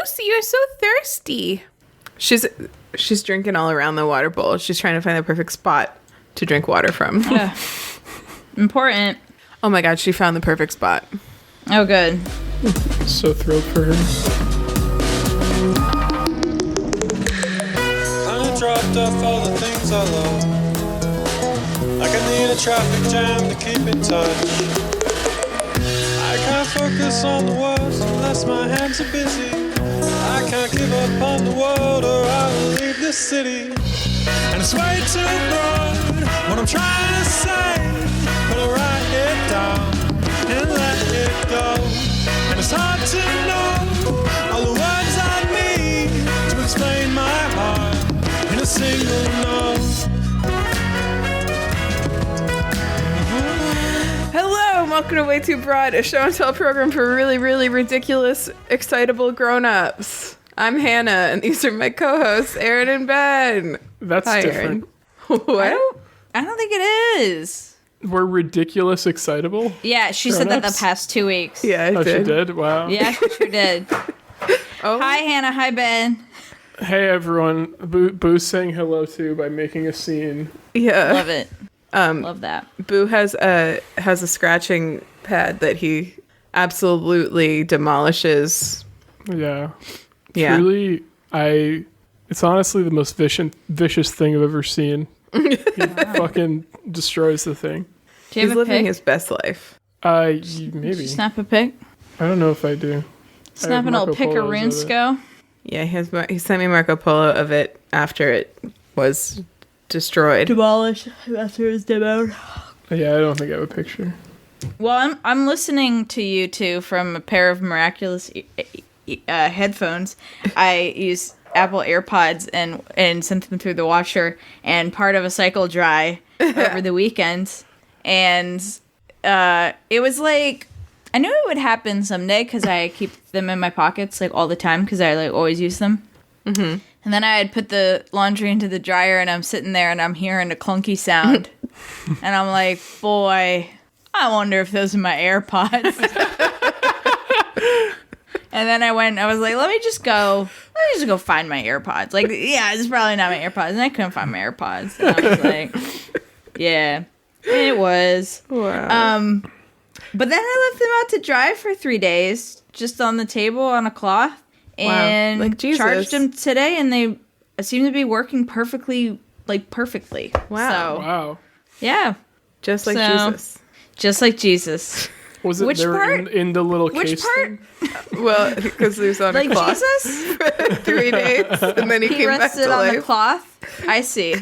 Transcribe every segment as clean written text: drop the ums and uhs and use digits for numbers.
Lucy, you're so thirsty. She's drinking all around the water bowl. She's trying to find the perfect spot to drink water from. Important. Oh my god, she found the perfect spot. Oh, good. So thrilled for her. Kinda dropped off all the things I love. Like I need a traffic jam to keep in touch. I can't focus on the words unless my hands are busy. I can't give up on the world or I will leave this city. And it's way too broad what I'm trying to say, but I write it down and let it go. And it's hard to know all the words I need to explain my heart in a single note. Hello, and welcome to WayTooBroad, a show and tell program for really, really ridiculous, excitable grown-ups. I'm Hannah, and these are my co-hosts, Erin and Ben. That's Hi, different. Erin. What? I don't think it is. We're ridiculous excitable? Yeah, she said that the Grown-ups? past 2 weeks. Yeah, I Oh, did. she did? Wow. Yeah, she sure did. Oh. Hi, Hannah. Hi, Ben. Hey, everyone. Boo's saying hello to by making a scene. Yeah. Love it. Love that. Boo has a scratching pad that he absolutely demolishes. Yeah. Yeah. Truly, it's honestly the most vicious thing I've ever seen. He fucking destroys the thing. Do you He's have a living pic? his best life. Maybe. Snap a pic? I don't know if I do. Snap an old Marco Polos of it. pick-a-rinsko? Yeah, he sent me Marco Polo of it after it was destroyed. Demolished after it was demoed. Yeah, I don't think I have a picture. Well, I'm listening to you two from a pair of miraculous headphones. I use Apple AirPods and sent them through the washer and part of a cycle dry over the weekend. And it was like, I knew it would happen someday because I keep them in my pockets like all the time because I like always use them. Mm-hmm. And then I had put the laundry into the dryer and I'm sitting there and I'm hearing a clunky sound. And I'm like, boy, I wonder if those are my AirPods. And then I was like, let me just go find my AirPods. Like, yeah, it's probably not my AirPods. And I couldn't find my AirPods. And I was like, yeah, it was. Wow. But then I left them out to dry for 3 days, just on the table on a cloth. And Like Jesus. charged them today, and they seem to be working perfectly. Wow. So, Wow. yeah. Just like So- Jesus. Just like Jesus. Was it Which they were part? in the little Which case part? thing? Well, because he was on Like a cloth Jesus? for 3 days, and then he He came back rested to on the life. cloth. I see.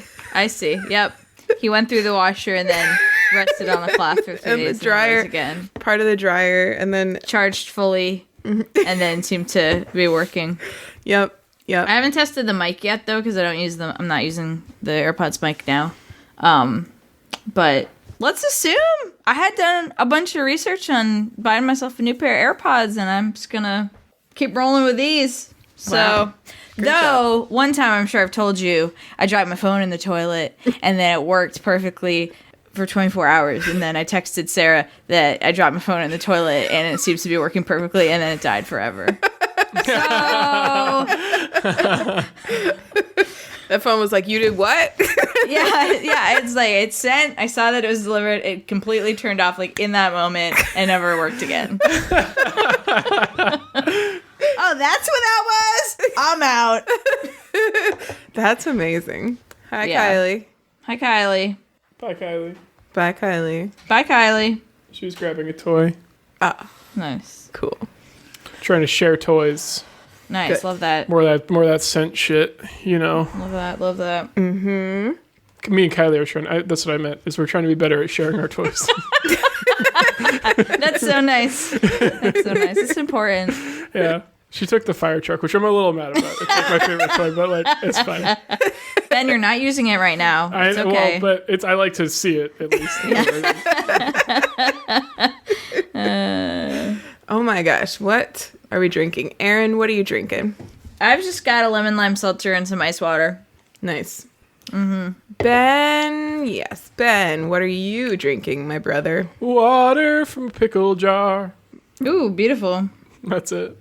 Yep. He went through the washer and then rested on the cloth for 3 And the days. dryer- And then rose again. Part of the dryer, and then Charged fully, and then seemed to be working. yep. I haven't tested the mic yet though because I don't use them. I'm not using the AirPods mic now. But let's assume I had done a bunch of research on buying myself a new pair of AirPods, and I'm just gonna keep rolling with these. So, Wow. though one time I'm sure I've told you I dropped my phone in the toilet, and then it worked perfectly for 24 hours, and then I texted Sarah that I dropped my phone in the toilet, and it seems to be working perfectly, and then it died forever. So. That phone was like, you did what? yeah, it's like it sent. I saw that it was delivered. It completely turned off like in that moment and never worked again. Oh, that's what that was? I'm out. That's amazing. Hi, Yeah. Kylie. Hi, Kylie. Bye, Kylie. Bye, Kylie. Bye, Kylie. She was grabbing a toy. Ah, Nice. cool. Trying to share toys. Nice. Good. Love that. More of that scent shit, you know. Love that. Love that. Me and Kylie are trying. That's what I meant. Is we're trying to be better at sharing our toys. That's so nice. That's so nice. It's important. Yeah. She took the fire truck, which I'm a little mad about. It's like my favorite toy, but like it's fine. Ben, you're not using it right now. It's okay. Well, but I like to see it at least. Oh my gosh, what are we drinking? Erin, what are you drinking? I've just got a lemon lime seltzer and some ice water. Nice. Ben, what are you drinking, my brother? Water from a pickle jar. Ooh, beautiful. That's it.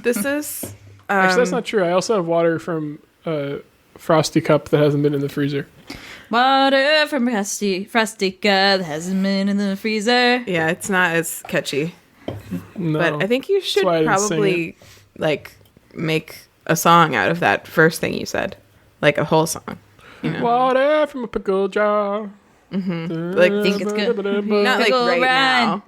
This is Actually, that's not true. I also have water from a Frosty cup that hasn't been in the freezer. Water from Frosty cup that hasn't been in the freezer. Yeah, it's not as catchy. No. But I think you should That's why I didn't sing probably like make a song out of that first thing you said, like a whole song. You know? Water from a pickle jar. Like, think it's good. Not like Pickle right Brian. now.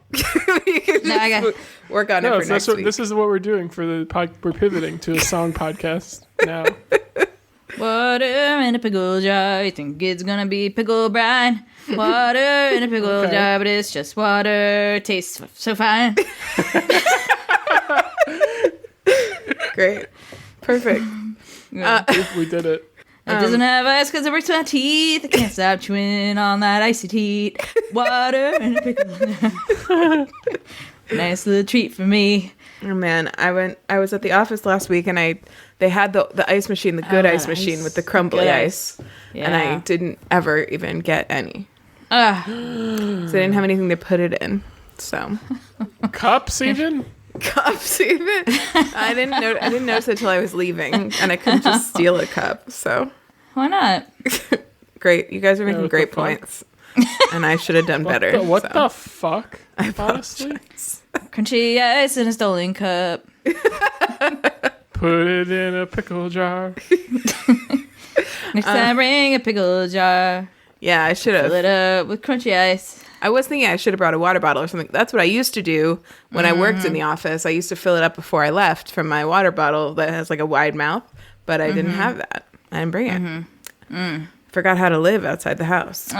You can No, I just work on it No, for next week. this is what we're doing for the we're pivoting to a song podcast now. Water in a pickle jar. You think it's gonna be pickle brine? Water in a pickle Okay. jar, but it's just water. Tastes so fine. Great. Perfect. We did it. It doesn't have ice because it breaks my teeth. I can't stop chewing on that icy teat. Water in a pickle jar. Nice little treat for me. Oh man, I was at the office last week and they had the ice machine, the good ice machine with the crumbly Good ice. Yeah. And I didn't ever even get any. Ah, So I didn't have anything to put it in. So Cups even? cups even. I didn't notice it until I was leaving and I couldn't just steal a cup. So why not? great. You guys are making what the great fuck? points. And I should have done better. What so. the fuck? I Honestly, apologize. Crunchy ice in a stolen cup. put it in a pickle jar. Next time, bring a pickle jar. Yeah, I should Fill have. it up with crunchy ice. I was thinking I should have brought a water bottle or something. That's what I used to do when I worked in the office. I used to fill it up before I left from my water bottle that has like a wide mouth, but I didn't have that. I didn't bring it. Forgot how to live outside the house.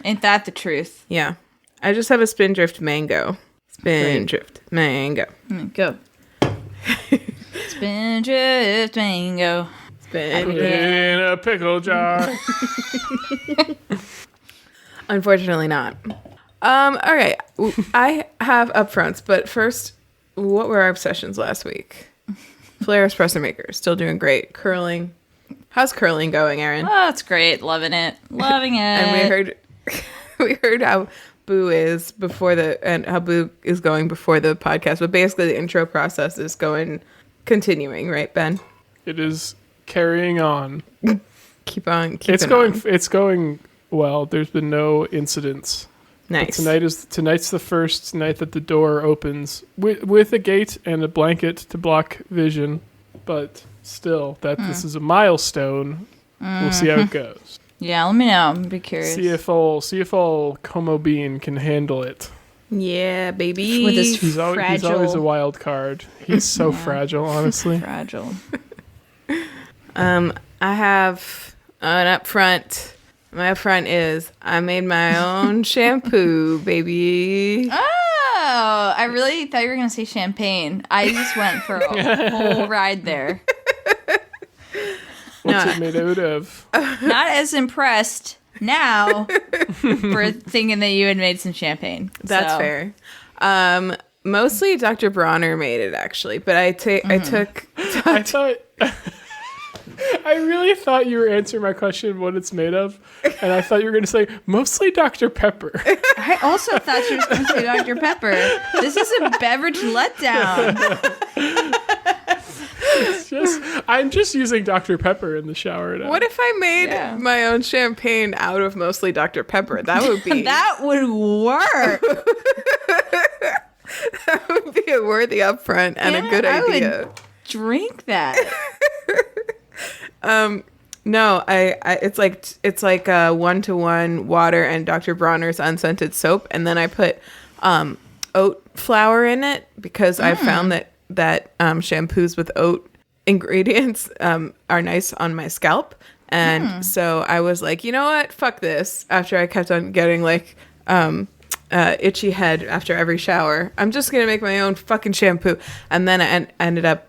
Ain't that the truth? Yeah. I just have a Spindrift mango. Spindrift mango. Go. Spindrift mango. Put it Spindrift. in a pickle jar. Unfortunately not. All right. I have upfronts, but first, what were our obsessions last week? Flair espresso maker, still doing great. Curling. How's curling going, Erin? Oh, it's great. Loving it. Loving it. And we heard how Boo is how Boo is going before the podcast. But basically, the intro process is continuing, right, Ben? It is carrying on. Keep on. It's going well. There's been no incidents. Nice. Tonight's the first night that the door opens with a gate and a blanket to block vision, but still, this is a milestone. We'll see how it goes. Yeah, let me know. I'm be curious. See if old Como Bean can handle it. Yeah, baby. With his He's always a wild card. He's so fragile, honestly. fragile. I have an upfront. My upfront is I made my own shampoo, baby. Oh, I really thought you were gonna say champagne. I just went for a whole ride there. What's No. it made out of? Not as impressed now for thinking that you had made some champagne. That's So, fair. Mostly Dr. Bronner made it actually, but I took. I thought. I really thought you were answering my question, what it's made of, and I thought you were going to say mostly Dr. Pepper. I also thought you were supposed to say Dr. Pepper. This is a beverage letdown. I'm just using Dr. Pepper in the shower now. What if I made my own champagne out of mostly Dr. Pepper? That would be That would work. that would be a worthy upfront and a good I idea. would drink that. No, it's like a 1-to-1 water and Dr. Bronner's unscented soap, and then I put oat flour in it because I found that shampoos with oat ingredients are nice on my scalp, and so I was like, you know what, fuck this. After I kept on getting like itchy head after every shower, I'm just gonna make my own fucking shampoo, and then I ended up,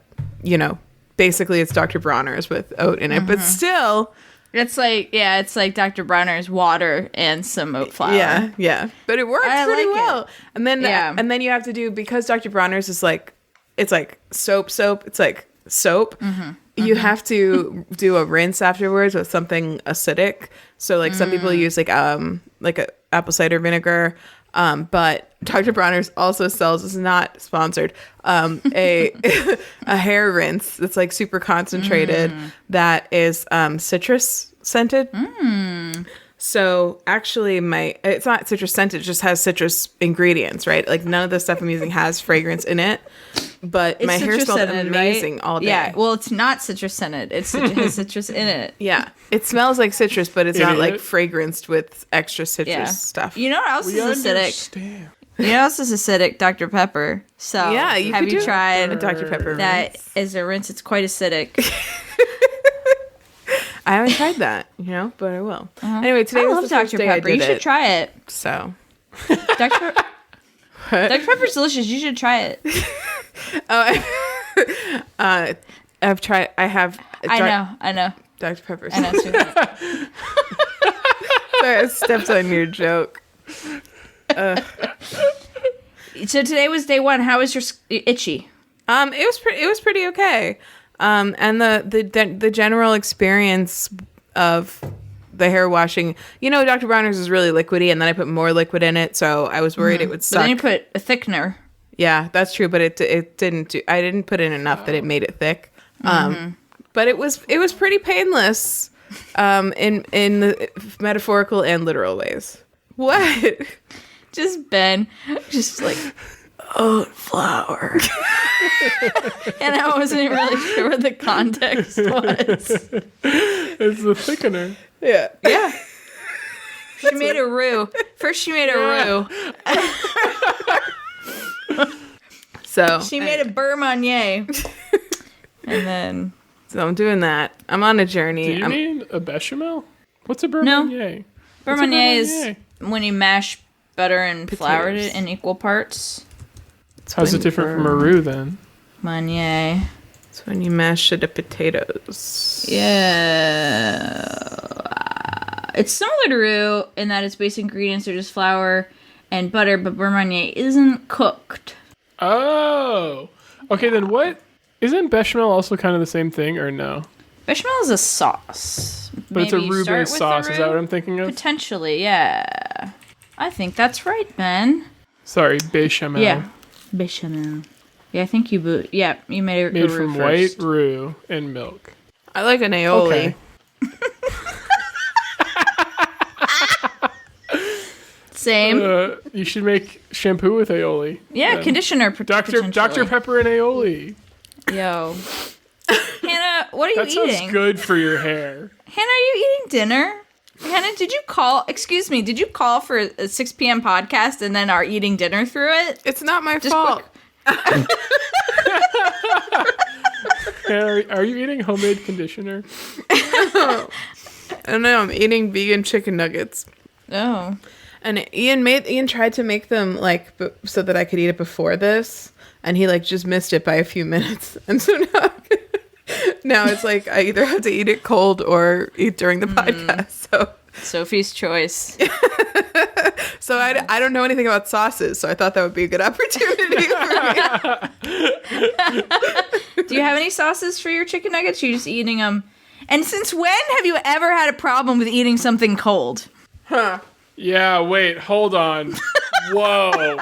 basically it's Dr. Bronner's with oat in it, but still. It's like Dr. Bronner's water and some oat flour. Yeah. But it works I pretty like it. well. And then and then you have to do, because Dr. Bronner's is like, it's like soap. It's like soap. You have to do a rinse afterwards with something acidic. So like some people use like a apple cider vinegar. But Dr. Bronner's also sells, is not sponsored, a a hair rinse that's like super concentrated that is citrus scented. So actually it's not citrus scented, it just has citrus ingredients, right? Like none of the stuff I'm using has fragrance in it. But It's my hair citrus smelled scented, amazing right? all day. Yeah, well, it's not citrus scented. It has citrus in it. Yeah. It smells like citrus, but it's not like Idiot. fragranced with extra citrus Yeah. stuff. You know what else We is acidic? understand. You know what else is acidic? Dr. Pepper. So Yeah, you have could you do tried a Dr. Pepper that rinse. as a rinse? It's quite acidic. I haven't tried that, but I will. Anyway, today I was love the first Dr. day I Pepper. did You should it, try it. So. Dr. Pepper's delicious. You should try it. I've tried. I have. I know. Dr. Pepper's. I know too. Sorry, I stepped on your joke. So today was day one. How was your itchy? It was pretty okay. And the general experience of the hair washing, Dr. Bronner's is really liquidy, and then I put more liquid in it, so I was worried it would But suck. then you put a thickener. Yeah, that's true, but it didn't do. I didn't put in enough that it made it thick. But it was pretty painless, in the metaphorical and literal ways. What? Just Ben, just like oat flour, and I wasn't really sure what the context was. It's the thickener. Yeah. She made a roux. First, she made a roux. So She made a beurre Marnier, and then So I'm doing that. I'm on a journey. Do you mean a bechamel? What's a beurre No. Marnier? beurre What's a Marnier is Marnier? when you mash butter and flour Potatoes. it in equal parts. How's it different from a roux then? Marnier. It's when you mash the potatoes. Yeah. It's similar to roux in that its basic ingredients are just flour and butter, but beurre Marnier isn't cooked. Oh. Okay, then what? Isn't bechamel also kind of the same thing, or no? Bechamel is a sauce. But it's a Maybe you start roux-based with the sauce. Is that roux? what I'm thinking of? Potentially, yeah. I think that's right, Ben. Sorry, bechamel. Yeah. Bechamel. Yeah, I think you you made a Made roux from first. white roux and milk. I like an aioli. Okay. Same. You should make shampoo with aioli. Yeah, then. conditioner. Dr. Pepper and aioli. Yo. Hannah, what are That you sounds eating? good for your hair. Hannah, are you eating dinner? Hannah, did you call for a 6 p.m. podcast and then are eating dinner through it? It's not my Just fault. Hannah, are you eating homemade conditioner? I don't know. I'm eating vegan chicken nuggets. Oh. And Ian tried to make them so that I could eat it before this, and he just missed it by a few minutes. And so now it's I either have to eat it cold or eat during the podcast. So Sophie's choice. so I don't know anything about sauces, so I thought that would be a good opportunity for me. Do you have any sauces for your chicken nuggets? Or are you just eating them? And since when have you ever had a problem with eating something cold? Yeah, wait, hold on. Whoa.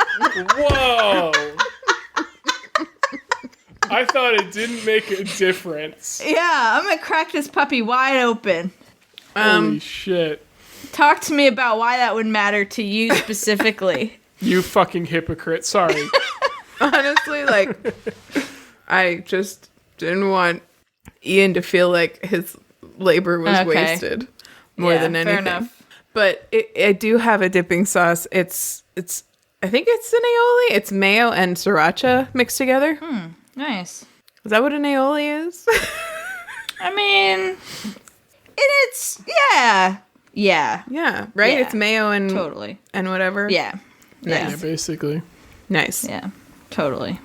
I thought it didn't make a difference. Yeah, I'm gonna crack this puppy wide open. Holy shit. Talk to me about why that would matter to you specifically. You fucking hypocrite. Sorry. Honestly, I just didn't want Ian to feel like his labor was wasted more than anything. Fair enough. But I do have a dipping sauce. It's I think it's an aioli. It's mayo and sriracha mixed together. Nice. Is that what an aioli is? I mean, it's yeah, Yeah, right? Yeah. It's mayo and totally. and whatever. Yeah, Yeah, basically. Nice. yeah, totally.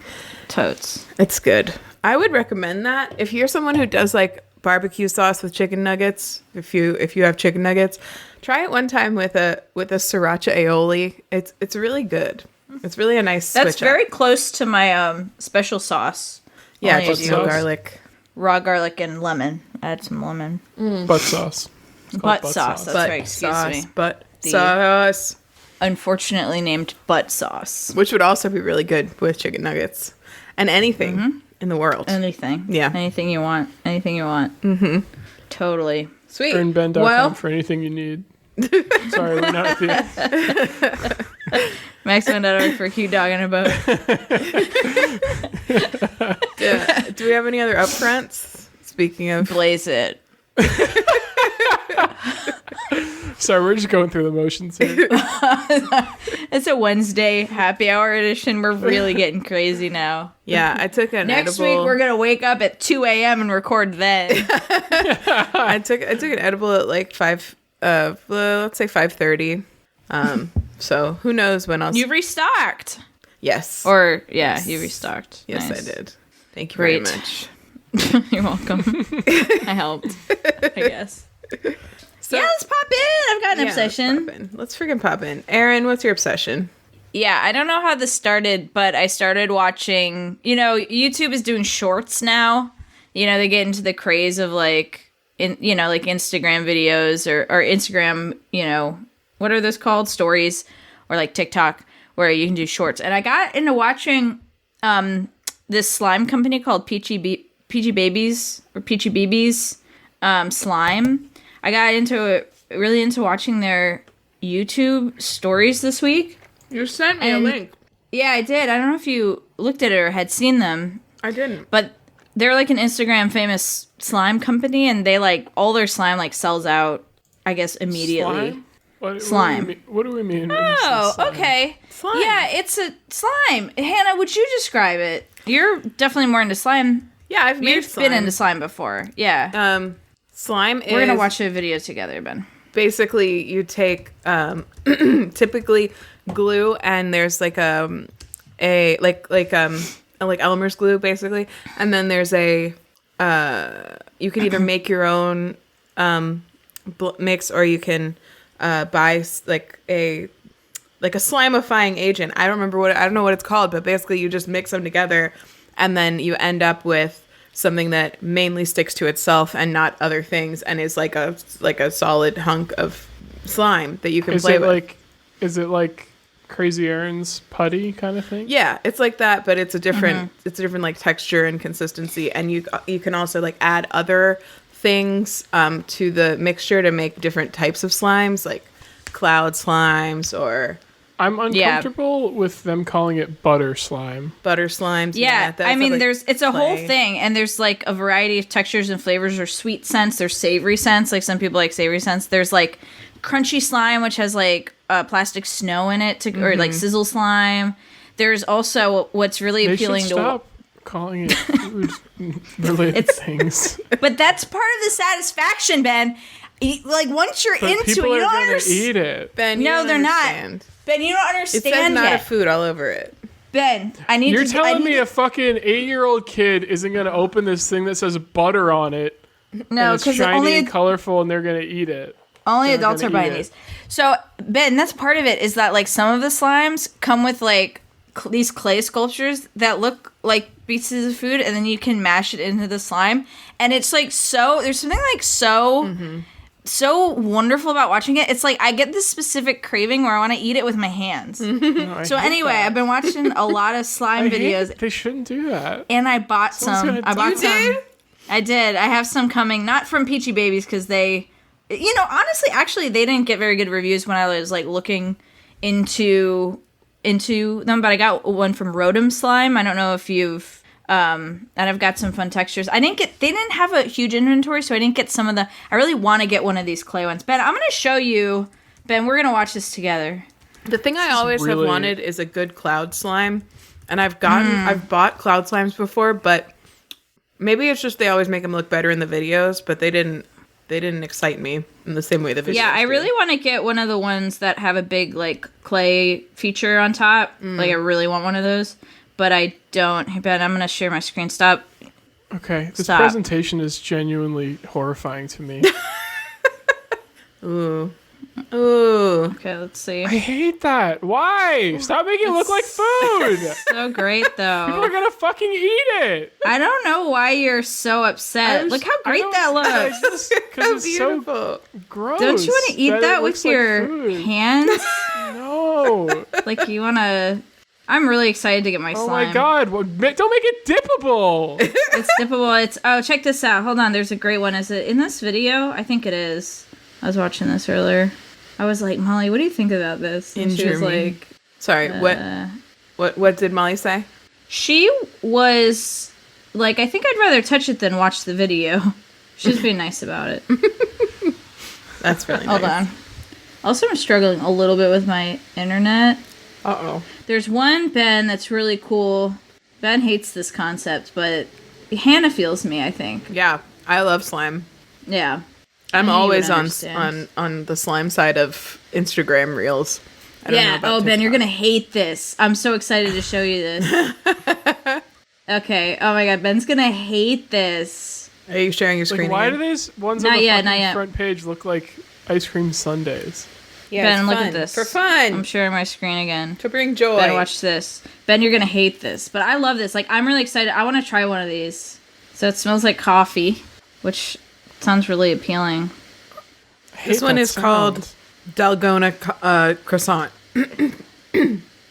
Totes. It's good. I would recommend that. If you're someone who does barbecue sauce with chicken nuggets, if you have chicken nuggets, try it one time with a sriracha aioli. It's really good. It's really a nice switch That's very close to my special sauce. Yeah, Only just I do no sauce? garlic. raw garlic and lemon. Add some lemon. Butt sauce. It's called Butt sauce. That's Butt right. Excuse sauce. me. Butt The- sauce. unfortunately named butt sauce. Which would also be really good with chicken nuggets and anything in the world. Anything. Yeah. Anything you want. Anything you want. Mm-hmm. Totally. Sweet. ErinBen.com for anything you need. Sorry, we're not at the Maximum.org for a cute dog on a boat. Do we have any other upfronts? Speaking of... Blaze it. Sorry, we're just going through the motions here. It's a Wednesday happy hour edition. We're really getting crazy now. Yeah, I took an Next edible. week, we're going to wake up at 2 a.m. and record then. I took an edible at like 5, let's say 5:30. So who knows when I'll... You've restocked. Yes. Or, yeah, you restocked. Yes, Nice. I did. Thank you Great. very much. You're welcome. I helped, I guess. So, yeah, let's pop in. I've got an let's obsession. pop in. Let's freaking pop in. Erin, what's your obsession? Yeah, I don't know how this started, but I started watching, YouTube is doing shorts now. They get into the craze of like Instagram videos or Instagram, what are those called? Stories, or like TikTok, where you can do shorts. And I got into watching this slime company called Peachybbies or Peachybbies slime. I got really into watching their YouTube stories this week. You sent me a link. Yeah, I did. I don't know if you looked at it or had seen them. I didn't. But they're like an Instagram famous slime company, and they like all their slime like sells out, I guess, immediately. Slime? What do we mean? Oh, okay. Slime. Yeah, it's a slime. Hannah, would you describe it? You're definitely more into slime. Yeah, I've made You've slime. been into slime before. Yeah. Slime is... We're going to watch a video together, Ben. Basically, you take typically glue, and there's like Elmer's glue, basically, and then there's a you can either make your own mix, or you can buy like a slimifying agent. I don't know what it's called, but basically you just mix them together, and then you end up with something that mainly sticks to itself and not other things, and is like a solid hunk of slime that you can play with. Is it like Crazy Erin's putty kind of thing? Yeah, it's like that, but it's a different like texture and consistency, and you can also like add other things to the mixture to make different types of slimes, like cloud slimes or... I'm uncomfortable with them calling it butter slime. Butter slimes. Yeah, I mean, like it's a whole clay. thing, and there's like a variety of textures and flavors. There's sweet scents, there's savory scents. Like some people like savory scents. There's like crunchy slime, which has like plastic snow in it, or like sizzle slime. There's also what's really appealing stop calling it food related things. But that's part of the satisfaction, Ben. Like once you're into it, you don't understand. Eat it. Ben, you No, don't they're understand. not. Ben, you don't understand It says not yet. a food all over it. Ben, I need You're to... telling me a fucking 8-year-old kid isn't going to open this thing that says butter on it? No, it's because shiny only and colorful, and they're going to eat it. Only They're adults are gonna buying eat it. these. So, Ben, that's part of it, is that like some of the slimes come with like these clay sculptures that look like pieces of food, and then you can mash it into the slime. And it's like there's something like so wonderful about watching it. It's like I get this specific craving where I want to eat it with my hands. No, So anyway, I've been watching a lot of slime videos, They shouldn't do that. and I bought some. gonna I bought You some. did? I did. I have some coming, not from Peachybbies, because they, honestly, actually, they didn't get very good reviews when I was like looking into them. But I got one from Rotom Slime. I don't know if you've. And I've got some fun textures. They didn't have a huge inventory, so I didn't get some of the. I really want to get one of these clay ones. Ben, I'm going to show you. Ben, we're going to watch this together. The thing I always have really- wanted is a good cloud slime, and I've bought cloud slimes before, but maybe it's just they always make them look better in the videos, but they didn't excite me in the same way the videos Yeah, I do. really want to get one of the ones that have a big like clay feature on top. Like I really want one of those, but I don't. Hey Ben, I'm going to share my screen. Stop. Okay, this Stop. presentation is genuinely horrifying to me. Ooh. Okay, let's see. I hate that. Why? Stop making it look like food. So great People are though. gonna fucking eat it. I don't know why you're so upset. Look how great that looks. Because it's so Beautiful. gross. Don't you want to eat it that looks with like your food. hands? No. No. Like, you want to... I'm really excited to get my Oh slime. my god. Don't make it dippable. It's dippable. Oh, check this out. Hold on. There's a great one. Is it in this video? I think it is. I was watching this earlier. I was like, Molly, what do you think about this? And she was like... Sorry, what did Molly say? She was like, I think I'd rather touch it than watch the video. She was being nice about it. That's really nice. Hold on. Also, I'm struggling a little bit with my internet. Uh-oh. There's one Ben that's really cool. Ben hates this concept, but Hannah feels me, I think. Yeah, I love slime. Yeah. I'm always on understand. on the slime side of Instagram reels. I don't know Yeah. about Oh, Ben, TikTok. you're going to hate this. I'm so excited to show you this. Okay. Oh, my God. Ben's going to hate this. Are you sharing your screen Like, why again? do these ones Not on the yet, fucking not yet. front page look like ice cream sundaes? Yeah, Ben, it's look fun. at this. For fun. I'm sharing my screen again. To bring joy. Ben, watch this. Ben, you're gonna hate this, but I love this. Like, I'm really excited. I want to try one of these. So it smells like coffee, which sounds really appealing. This one is called Dalgona croissant.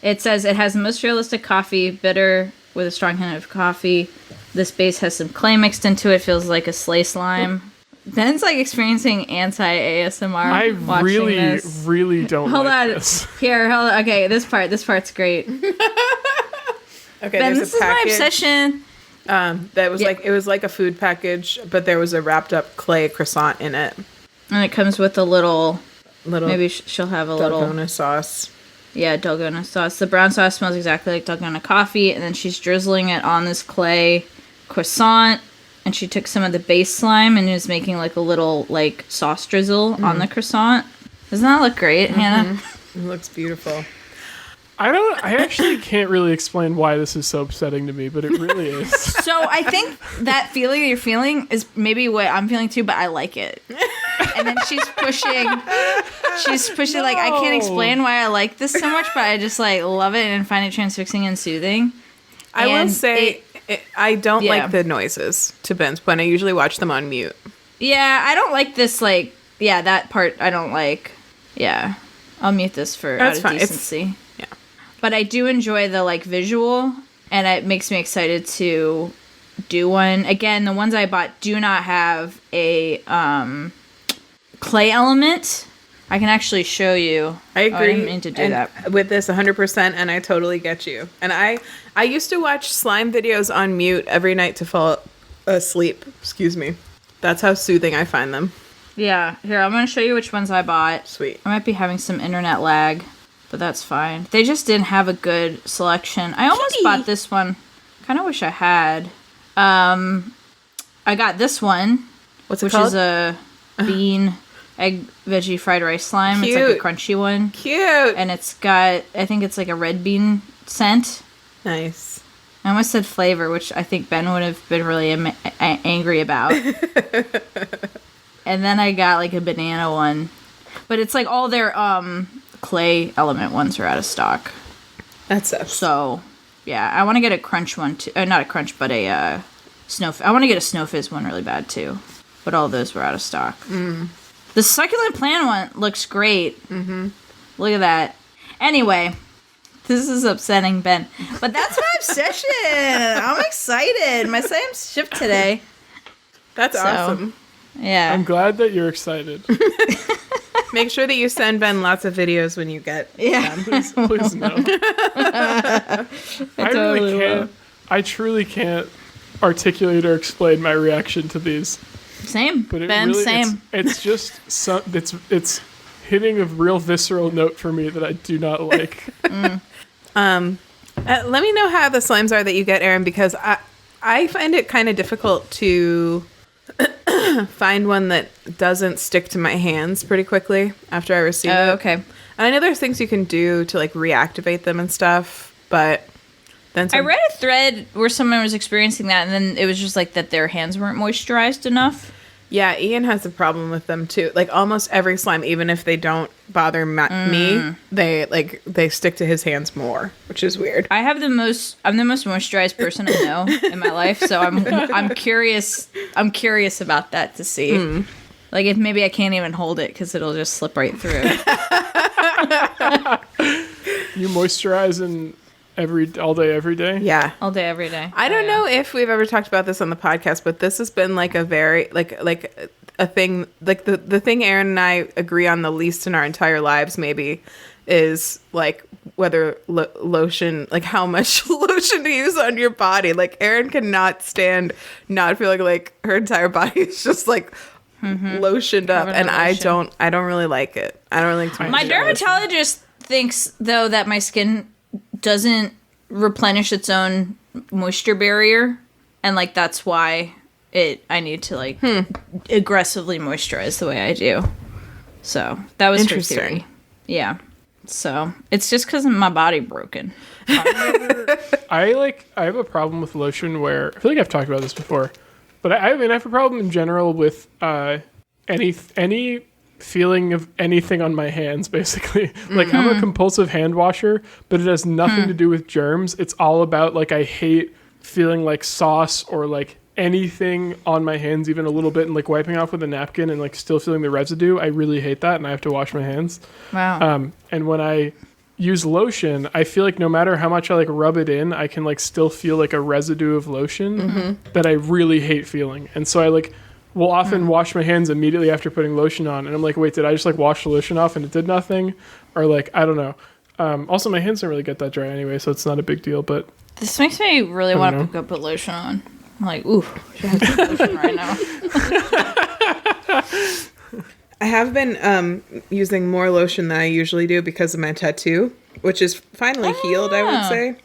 It says it has the most realistic coffee, bitter with a strong hint of coffee. This base has some clay mixed into it. Feels like a slay slime. Ben's like experiencing anti-ASMR. I watching really, this. really don't Hold like on. this. Here, hold on. Okay, this part's great. Okay, Ben, there's this a is my package. obsession. That was Yeah. like, it was like a food package, but there was a wrapped up clay croissant in it. And it comes with a little... Little Maybe she'll have a little... Dalgona sauce. Yeah, Dalgona sauce. The brown sauce smells exactly like Dalgona coffee, and then she's drizzling it on this clay croissant, and she took some of the base slime and is making like a little like sauce drizzle on the croissant. Doesn't that look great, Hannah? It looks beautiful. I actually can't really explain why this is so upsetting to me, but it really is. So I think that feeling that you're feeling is maybe what I'm feeling too, but I like it. And then she's pushing like, I can't explain why I like this so much, but I just like love it and find it transfixing and soothing. I will And say, I don't Yeah. like the noises, to Ben's point. I usually watch them on mute. Yeah, I don't like this, like, yeah, that part I don't like. Yeah. I'll mute this for That's out of fine. It's- decency. yeah. But I do enjoy the, like, visual, and it makes me excited to do one. Again, the ones I bought do not have a clay element. I can actually show you. I agree. Oh, I didn't mean to do and that. with this 100%, and I totally get you. And I used to watch slime videos on mute every night to fall asleep. Excuse me. That's how soothing I find them. Yeah, here, I'm going to show you which ones I bought. Sweet. I might be having some internet lag, but that's fine. They just didn't have a good selection. I almost bought this one. Kind of wish I had. I got this one, What's it which called? is a bean egg veggie fried rice slime. It's like Cute. a crunchy one. Cute. And it's got, I think it's like a red bean scent. Nice. I almost said flavor, which I think Ben would have been really angry about. And then I got like a banana one. But it's like all their clay element ones are out of stock. That sucks. So, yeah, I want to get a crunch one too. Not a crunch, but a I want to get a snow fizz one really bad too. But all those were out of stock. The succulent plant one looks great. Mm-hmm. Look at that. Anyway, this is upsetting Ben. But that's my obsession. I'm excited. My slime's shipped today. That's So- awesome. Yeah. I'm glad that you're excited. Make sure that you send Ben lots of videos when you get Yeah. them. Please no. I totally really can't. will. I truly can't articulate or explain my reaction to these. Same. But it Ben, really, same. It's just it's hitting a real visceral note for me that I do not like. Let me know how the slimes are that you get, Erin, because I find it kind of difficult to find one that doesn't stick to my hands pretty quickly after I receive it. Okay. And I know there's things you can do to like reactivate them and stuff, but then I read a thread where someone was experiencing that, and then it was just like that their hands weren't moisturized enough. Yeah, Ian has a problem with them too. Like almost every slime, even if they don't bother me, they stick to his hands more, which is weird. I'm the most moisturized person I know in my life, so I'm curious. I'm curious about that to see, like if maybe I can't even hold it because it'll just slip right through. You moisturize all day, every day? Yeah. All day, every day. I don't know if we've ever talked about this on the podcast, but this has been like a very like a thing, like the thing Erin and I agree on the least in our entire lives maybe is like whether lotion, like how much lotion to use on your body. Like Erin cannot stand not feeling like her entire body is just like lotioned up, and I don't really like it. I don't really like My dermatologist thinks though that my skin doesn't replenish its own moisture barrier, and like that's why I need to like aggressively moisturize the way I do. So that was her theory. Yeah. So it's just because my body broken. I have a problem with lotion where I feel like I've talked about this before, but I mean I have a problem in general with any feeling of anything on my hands, basically. Like I'm a compulsive hand washer, but it has nothing to do with germs. It's all about like I hate feeling like sauce or like anything on my hands even a little bit, and like wiping off with a napkin and like still feeling the residue. I really hate that, and I have to wash my hands. Wow. And when I use lotion, I feel like no matter how much I like rub it in, I can like still feel like a residue of lotion that I really hate feeling. And so I like will often wash my hands immediately after putting lotion on, and I'm like, wait, did I just like wash the lotion off and it did nothing? Or like, I don't know. Also, my hands don't really get that dry anyway, so it's not a big deal. But this makes me really want to go put lotion on. I'm like, ooh, should I have lotion right now? I have been using more lotion than I usually do because of my tattoo, which is finally healed, I would say.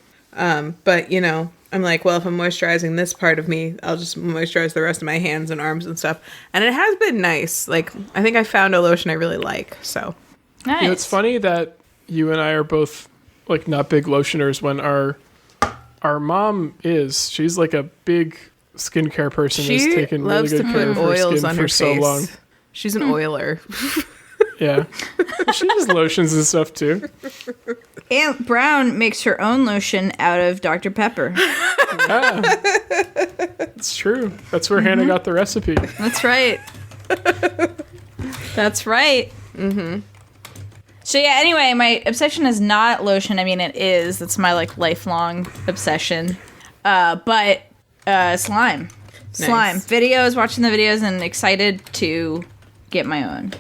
But, you know, I'm like, well, if I'm moisturizing this part of me, I'll just moisturize the rest of my hands and arms and stuff. And it has been nice. Like, I think I found a lotion I really like, so. Nice. You know, it's funny that you and I are both, like, not big lotioners when our mom is. She's, like, a big skincare person. She has taken loves really good to care put of her oils skin on for her so face. long. She's an oiler. Yeah. She uses lotions and stuff, too. Aunt Brown makes her own lotion out of Dr. Pepper. Yeah. It's true. That's where Hannah got the recipe. That's right. That's right. So yeah, anyway, my obsession is not lotion. I mean, it is. It's my, like, lifelong obsession. But slime. Slime. Nice. Videos, watching the videos, and excited to get my own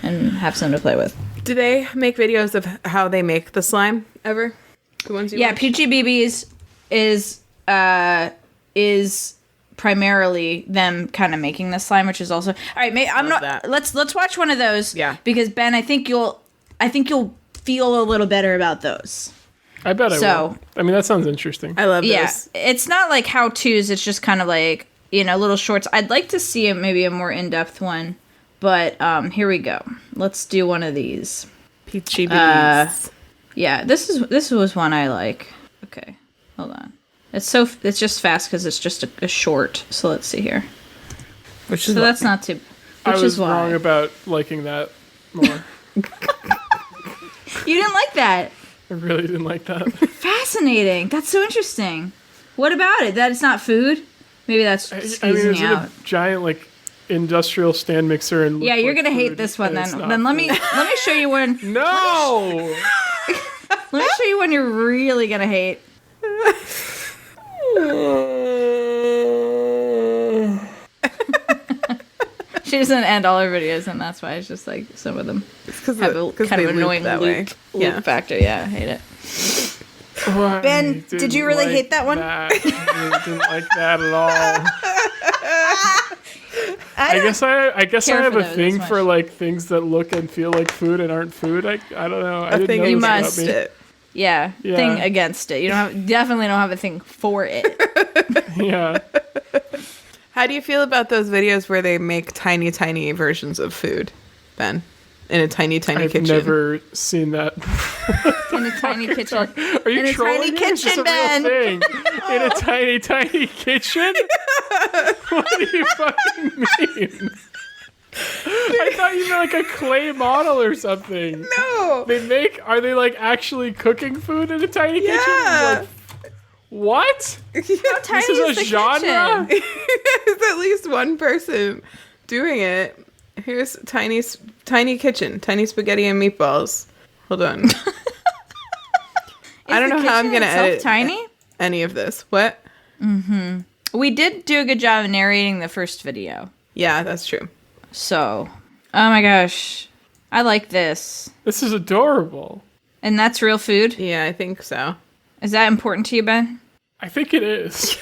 and have some to play with. Do they make videos of how they make the slime ever? The ones you watch? Peachybbies is primarily them kind of making the slime, which is also all right. I'm not. That. Let's watch one of those. Yeah. Because Ben, I think you'll feel a little better about those. I bet I will. I mean, that sounds interesting. I love Yeah, this. it's not like how-tos. It's just kind of like, you know, little shorts. I'd like to see maybe a more in-depth one, but here we go. Let's do one of these. Peachybbies. Yeah, this was one I like. Okay, hold on. It's just fast because it's just a short. So let's see here. Which is So that's not too. I Which was is why wrong about liking that more. you didn't like that. I really didn't like that. Fascinating. That's so interesting. What about it? That it's not food? Maybe that's I mean, squeezing it's me in out. a giant, like, industrial stand mixer. And Yeah, looks you're like gonna hate food, this one and it's then. not Then let me show you one. No! Let me show you one you're really gonna hate. She doesn't end all her videos, and that's why it's just like some of them have a kind of annoying loop factor. Yeah, I hate it. Why Ben, did you really hate that one? I really didn't like that at all. I guess I have for a those thing as for much. like things that look and feel like food and aren't food. I don't know. I didn't thing know you this about must me. it. Yeah, Yeah. thing against it. You definitely don't have a thing for it. Yeah. How do you feel about those videos where they make tiny, tiny versions of food, Ben? In a tiny, tiny I've kitchen. never seen that. In a tiny kitchen. Are you In a trolling tiny me? Is this kitchen, a real Ben. thing? In a tiny, tiny kitchen? What do you fucking mean? I thought you meant like a clay model or something. No. Are they like actually cooking food in a tiny kitchen? Yeah. Like, what? How tiny This is a the genre? kitchen? There's at least one person doing it. Here's tiny kitchen, tiny spaghetti and meatballs. Hold on. I don't know how I'm gonna edit tiny. any of this. What? We did do a good job of narrating the first video. Yeah, that's true. So, oh my gosh, I like this. This is adorable. And that's real food? Yeah, I think so. Is that important to you, Ben? I think it is.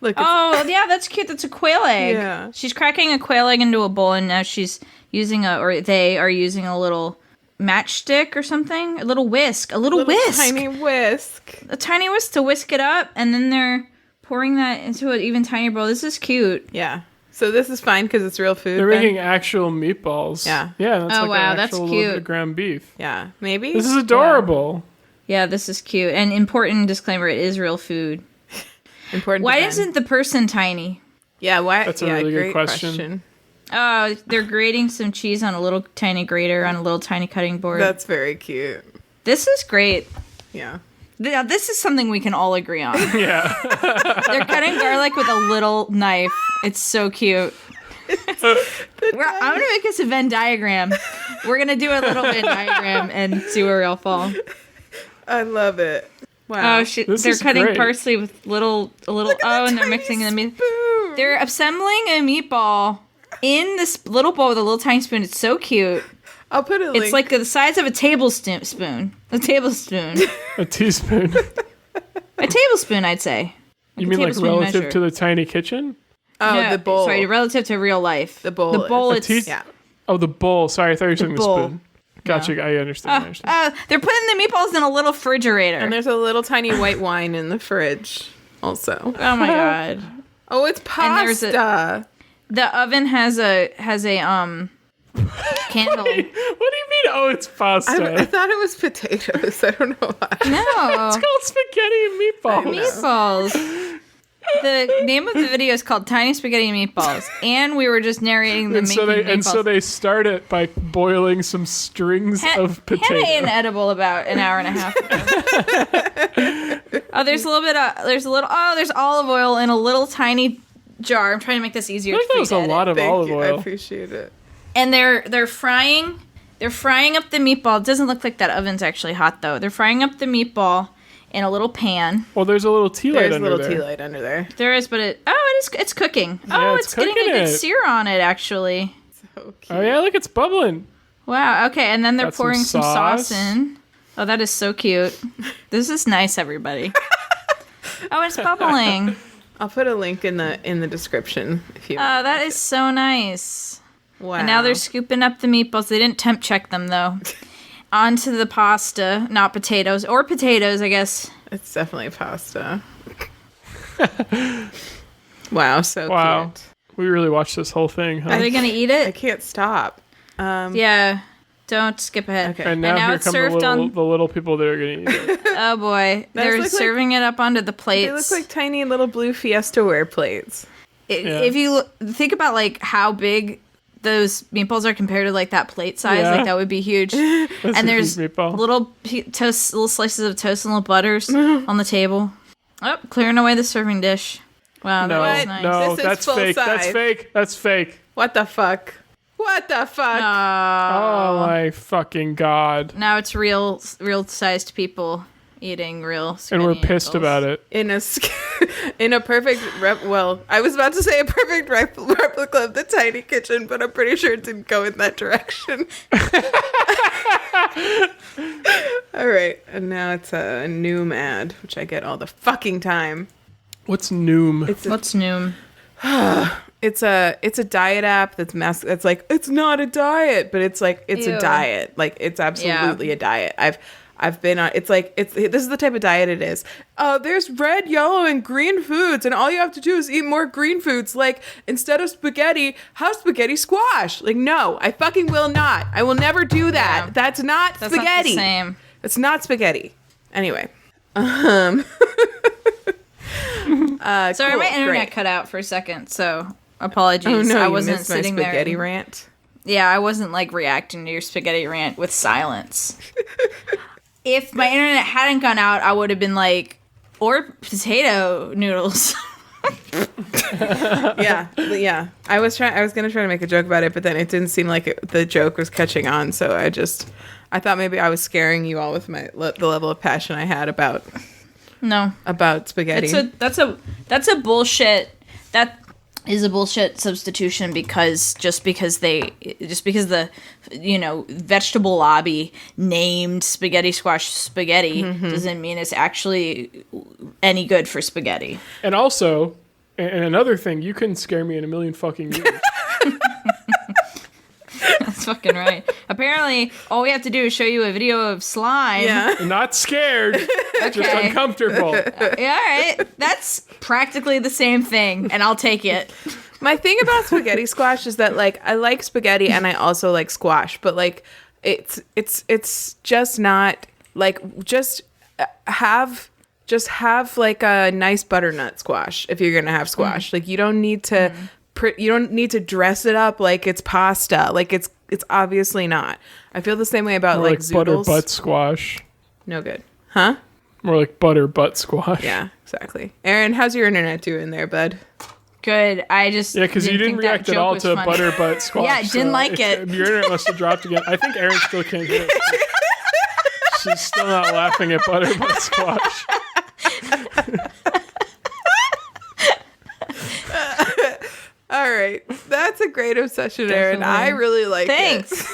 Look. Oh, yeah, that's cute. That's a quail egg. Yeah. She's cracking a quail egg into a bowl, and now she's using they are using a little matchstick or something. A little whisk. A little whisk. Tiny whisk. A tiny whisk to whisk it up, and then they're pouring that into an even tinier bowl. This is cute. Yeah. So this is fine because it's real food. They're then? making actual meatballs. Yeah. Yeah, that's Oh, like wow, an that's actual cute. little bit of ground beef. Yeah, maybe. This is adorable. Yeah, this is cute. And important disclaimer, it is real food. Important. Why to Ben. isn't the person tiny? Yeah, why? That's a yeah, really good great question. Oh, they're grating some cheese on a little tiny grater on a little tiny cutting board. That's very cute. This is great. Yeah. Now, this is something we can all agree on. Yeah. They're cutting garlic with a little knife. It's so cute. I'm gonna make us a Venn diagram. We're gonna do a little Venn diagram and see where we all fall. I love it. Wow. Oh, This they're is cutting great. parsley with a little. And they're mixing the meat. Spoon. They're assembling a meatball in this little bowl with a little tiny spoon. It's so cute. I'll put a link. It's like the size of a tablespoon. A tablespoon. A teaspoon. A tablespoon, I'd say. You a mean like tablespoon relative measure. to the tiny kitchen? oh, No, the bowl. Sorry, relative to real life. The bowl The bowl. A It's tea- Yeah. Oh, the bowl. Sorry, I thought you were saying the bowl. spoon. Gotcha. I understand. I understand. they're putting the meatballs in a little refrigerator. And there's a little tiny white wine in the fridge also. Oh my god. Oh, it's And there's pasta. The oven has a candle. What do you mean? Oh, it's pasta. I thought it was potatoes. I don't know why. No. It's called spaghetti and meatballs. Meatballs. The name of the video is called Tiny Spaghetti and Meatballs, and we were just narrating the And so making they and meatballs. so they start it by boiling some strings of potato. Hannah ate an edible about an hour and a half ago. Oh, there's olive oil in a little tiny jar. I'm trying to make this easier. I think for that you was to a edit. lot of Thank olive you. I oil. appreciate it. And they're frying up the meatball. It doesn't look like that oven's actually hot though. They're frying up the meatball in a little pan. Well, there's a little tea light There's a under little there. tea light under there. There is, but it's cooking. Yeah, Oh, it's it's getting a cooking good it. sear on it actually. So cute. Oh yeah, look, it's bubbling. Wow. Okay, and then they're Got some pouring some sauce sauce. in. Oh, that is so cute. This is nice, everybody. Oh, it's bubbling. I'll put a link in the description if you. Oh, that is so nice. Wow. And now they're scooping up the meatballs. They didn't temp check them though. Onto the pasta, not potatoes, or potatoes, I guess. It's definitely pasta. Wow, so Wow. cute. We really watched this whole thing, huh? Are they gonna eat I it? can't stop. Yeah. Don't skip ahead. Okay. and now here it's come served the little people that are gonna eat it. Oh boy, they're look like- serving it up onto the plates. They look like tiny little blue Fiesta-ware plates. If you think about like how big those meatballs are compared to like that plate size, Yeah. like that would be huge. That's And a there's huge meatball. little little slices of toast and little butters on the table. Oh, clearing away the serving dish. Wow, No, that was nice. no, This is that's full fake. That's size. fake. That's fake. What the fuck? What the fuck? Oh my fucking god! Now it's real sized people eating real. And we're pissed about it. In a perfect well, I was about to say a perfect replica of the tiny kitchen, but I'm pretty sure it didn't go in that direction. All right, and now it's a Noom ad, which I get all the fucking time. What's Noom? What's new? It's a diet app that's it's like it's not a diet, but it's like it's Ew. a diet. Like it's absolutely a diet. I've been on. This is the type of diet it is. There's red, yellow, and green foods, and all you have to do is eat more green foods. Like instead of spaghetti, have spaghetti squash. Like no, I fucking will not. I will never do that. Yeah. That's not That's spaghetti. not the same. It's not spaghetti. Anyway. Sorry, cool, my internet great. cut out for a second, so apologies. Oh no, I you wasn't missed my sitting there. spaghetti rant. Yeah, I wasn't like reacting to your spaghetti rant with silence. If my internet hadn't gone out, I would have been like, or potato noodles. Yeah. I was gonna try to make a joke about it, but then it didn't seem like the joke was catching on. So I thought maybe I was scaring you all with the level of passion I had about spaghetti. That's a bullshit. That is a bullshit substitution because the vegetable lobby named spaghetti squash spaghetti doesn't mean it's actually any good for spaghetti. And also, and another thing, you couldn't scare me in a million fucking years. That's fucking right. Apparently, all we have to do is show you a video of slime. Yeah. Not scared, just uncomfortable. Yeah, all right. That's practically the same thing, and I'll take it. My thing about spaghetti squash is that like I like spaghetti and I also like squash, but like it's just not like just have like a nice butternut squash if you're gonna have squash. Like you don't need to dress it up like it's pasta. Like it's obviously not. I feel the same way about More like zoodles. butter butt squash. No good, huh? More like butter butt squash. Yeah, exactly. Erin, how's your internet doing there, bud? Good. Because you didn't react at all to a butter butt squash. Yeah, I didn't like it. Your internet must have dropped again. I think Erin still can't hear it. She's still not laughing at butter butt squash. All right, that's a great obsession, Erin. I really like it. Thanks.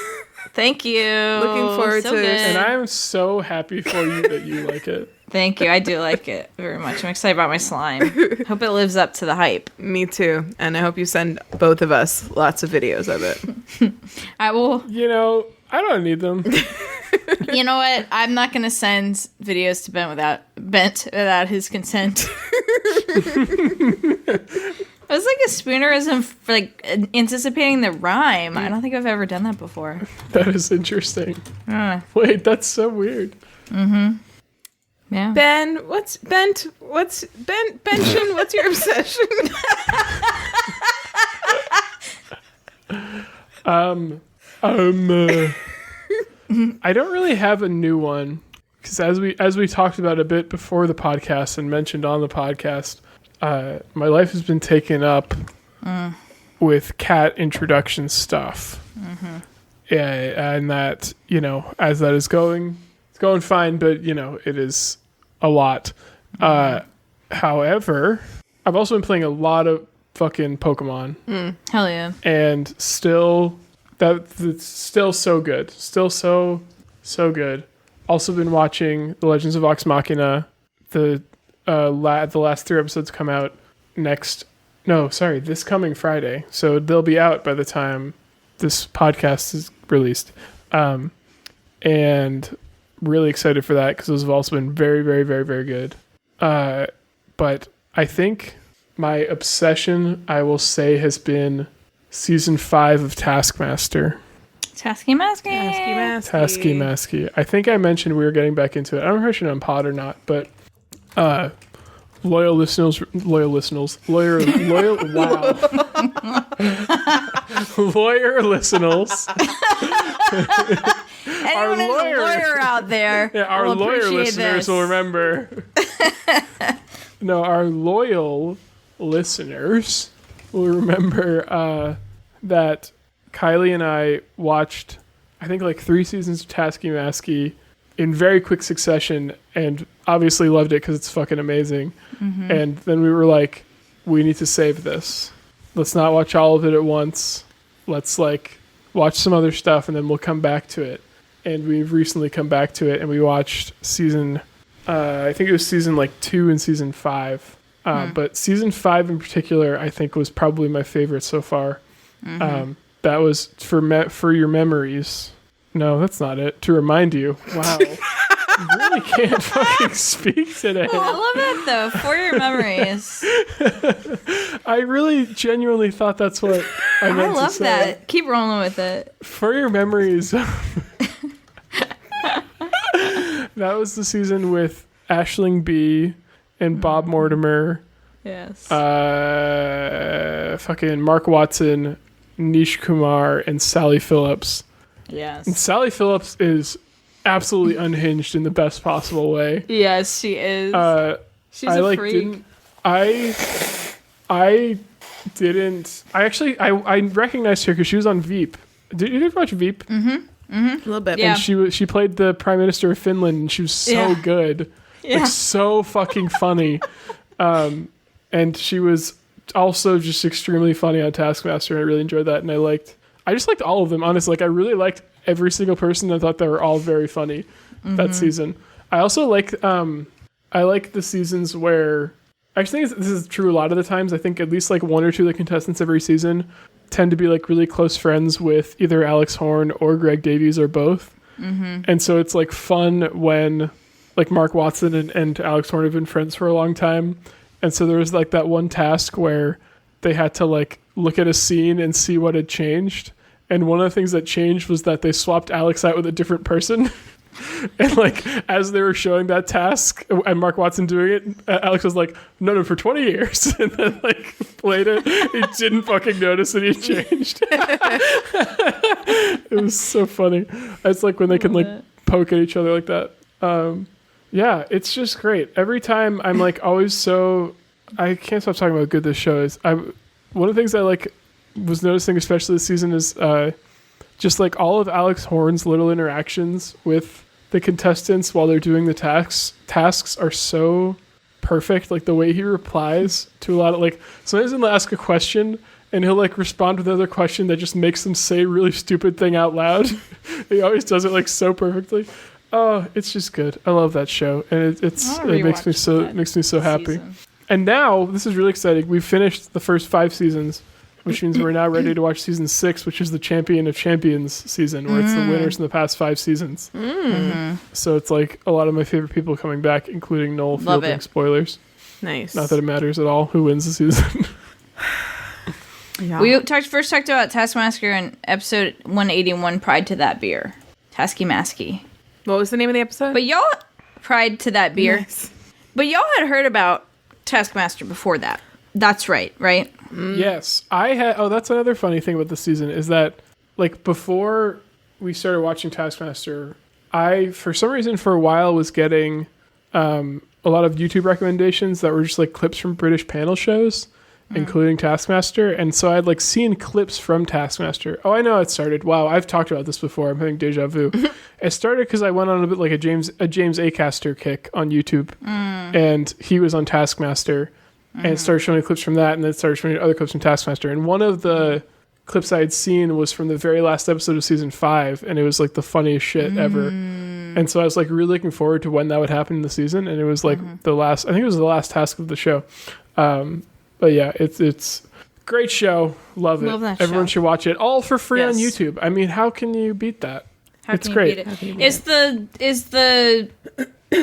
Thank you. Looking forward to it. And I'm so happy for you that you like it. Thank you. I do like it very much. I'm excited about my slime. Hope it lives up to the hype. Me too. And I hope you send both of us lots of videos of it. I will. I don't need them. You know what? I'm not going to send videos to Ben without his consent. It was like a spoonerism for like anticipating the rhyme. I don't think I've ever done that before. That is interesting. Wait, that's so weird. Mm-hmm. Yeah. Ben, what's your obsession? I don't really have a new one because as we talked about a bit before the podcast and mentioned on the podcast, my life has been taken up with cat introduction stuff. Mm-hmm. Yeah, and that as that is going, it's going fine, but it is a lot. However, I've also been playing a lot of fucking Pokemon. Hell yeah. And still, that's still so good. Still so good. Also been watching The Legends of Vox Machina. The last 3 episodes come out this coming Friday. So they'll be out by the time this podcast is released. And really excited for that because those have also been very, very, very, very good. But I think my obsession, I will say, has been season 5 of Taskmaster. Taskmaster. I think I mentioned we were getting back into it. I don't know if I should on pod or not, but loyal listeners, wow. Lawyer listeners. Anyone who's a lawyer out there, our lawyer listeners will remember. No, our loyal listeners will remember that Kylie and I watched, I think, like 3 seasons of Taskmaster in very quick succession, and obviously loved it because it's fucking amazing. Mm-hmm. And then we were like, we need to save this. Let's not watch all of it at once. Let's watch some other stuff, and then we'll come back to it. And we've recently come back to it, and we watched season, I think it was season 2 and season 5. But season 5 in particular, I think, was probably my favorite so far. Mm-hmm. That was for your memories. No, that's not it. To remind you. Wow. I really can't fucking speak today. I love it, though. For your memories. I really genuinely thought that's what I meant to say. I love that. Keep rolling with it. For your memories. That was the season with Aisling B and Bob Mortimer. Yes. Fucking Mark Watson, Nish Kumar, and Sally Phillips. Yes. And Sally Phillips is absolutely unhinged in the best possible way. Yes, she is. She's a freak. I didn't. I recognized her because she was on Veep. Did you ever watch Veep? A little bit. Yeah. And she played the Prime Minister of Finland, and she was so good. Yeah. Like, so fucking funny. And she was also just extremely funny on Taskmaster. I really enjoyed that, and I just liked all of them, honestly. Like, I really liked every single person. I thought they were all very funny that season. I also like the seasons where, I think this is true a lot of the times. I think at least like one or two of the contestants every season tend to be like really close friends with either Alex Horn or Greg Davies or both. And so it's like fun when like Mark Watson and Alex Horn have been friends for a long time. And so there was like that one task where they had to like look at a scene and see what had changed. And one of the things that changed was that they swapped Alex out with a different person. And like as they were showing that task and Mark Watson doing it, Alex was like, no, for 20 years. And then like played it. He didn't fucking notice that he changed. It was so funny. It's like when they can like poke at each other like that. Yeah, it's just great. Every time I'm like always so, I can't stop talking about how good this show is. One of the things I like was noticing, especially this season, is just like all of Alex Horn's little interactions with the contestants while they're doing the tasks are so perfect. Like the way he replies to a lot of like, sometimes he'll ask a question and he'll like respond with another question that just makes them say a really stupid thing out loud. He always does it like so perfectly. Oh, it's just good. I love that show, and it makes me so happy. Season. And now this is really exciting. We've finished the first 5 seasons, which means we're now ready to watch season 6, which is the Champion of Champions season, where it's the winners in the past 5 seasons. So it's like a lot of my favorite people coming back, including Noel Fielding. Spoilers. Nice. Not that it matters at all who wins the season. Yeah. We first talked about Taskmaster in episode 181, Pride to That Beer. Taskmaster. What was the name of the episode? But y'all, Pride to That Beer. Nice. But y'all had heard about Taskmaster before that. That's right? Yes. I had. Oh, that's another funny thing about this season is that, like, before we started watching Taskmaster, I, for some reason, for a while, was getting a lot of YouTube recommendations that were just, like, clips from British panel shows, including Taskmaster. And so I'd, like, seen clips from Taskmaster. Oh, I know it started. Wow, I've talked about this before. I'm having deja vu. It started because I went on a bit like a James Acaster kick on YouTube. And he was on Taskmaster. And it started showing clips from that, and then it started showing other clips from Taskmaster. And one of the clips I had seen was from the very last episode of season 5, and it was like the funniest shit ever. And so I was like really looking forward to when that would happen in the season, and it was like I think it was the last task of the show. But yeah, it's great show. Love it. Love that Everyone show. should watch it. All for free on Yes. YouTube. I mean, how can you beat that? It's How can great. you beat it? Is the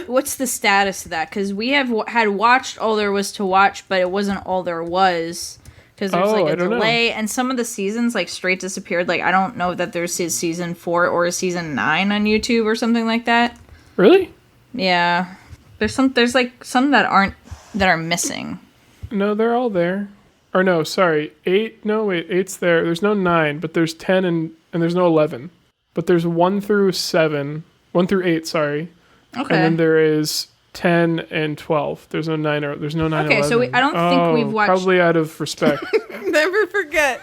what's the status of that? Because we had watched all there was to watch, but it wasn't all there was. Because there's like I a don't know. delay, and some of the seasons like straight disappeared. Like I don't know that there's a season 4 or a season 9 on YouTube or something like that. Really? Yeah, there's like some that are missing. No, they're all there. Or no, sorry. 8. No, wait. 8's there. There's no 9, but there's 10 and there's no 11. But there's 1 through 8, sorry. Okay. And then there is 10 and 12. There's no 9 or there's no 9 Okay, 11. so I don't think we've watched. Probably out of respect. Never forget.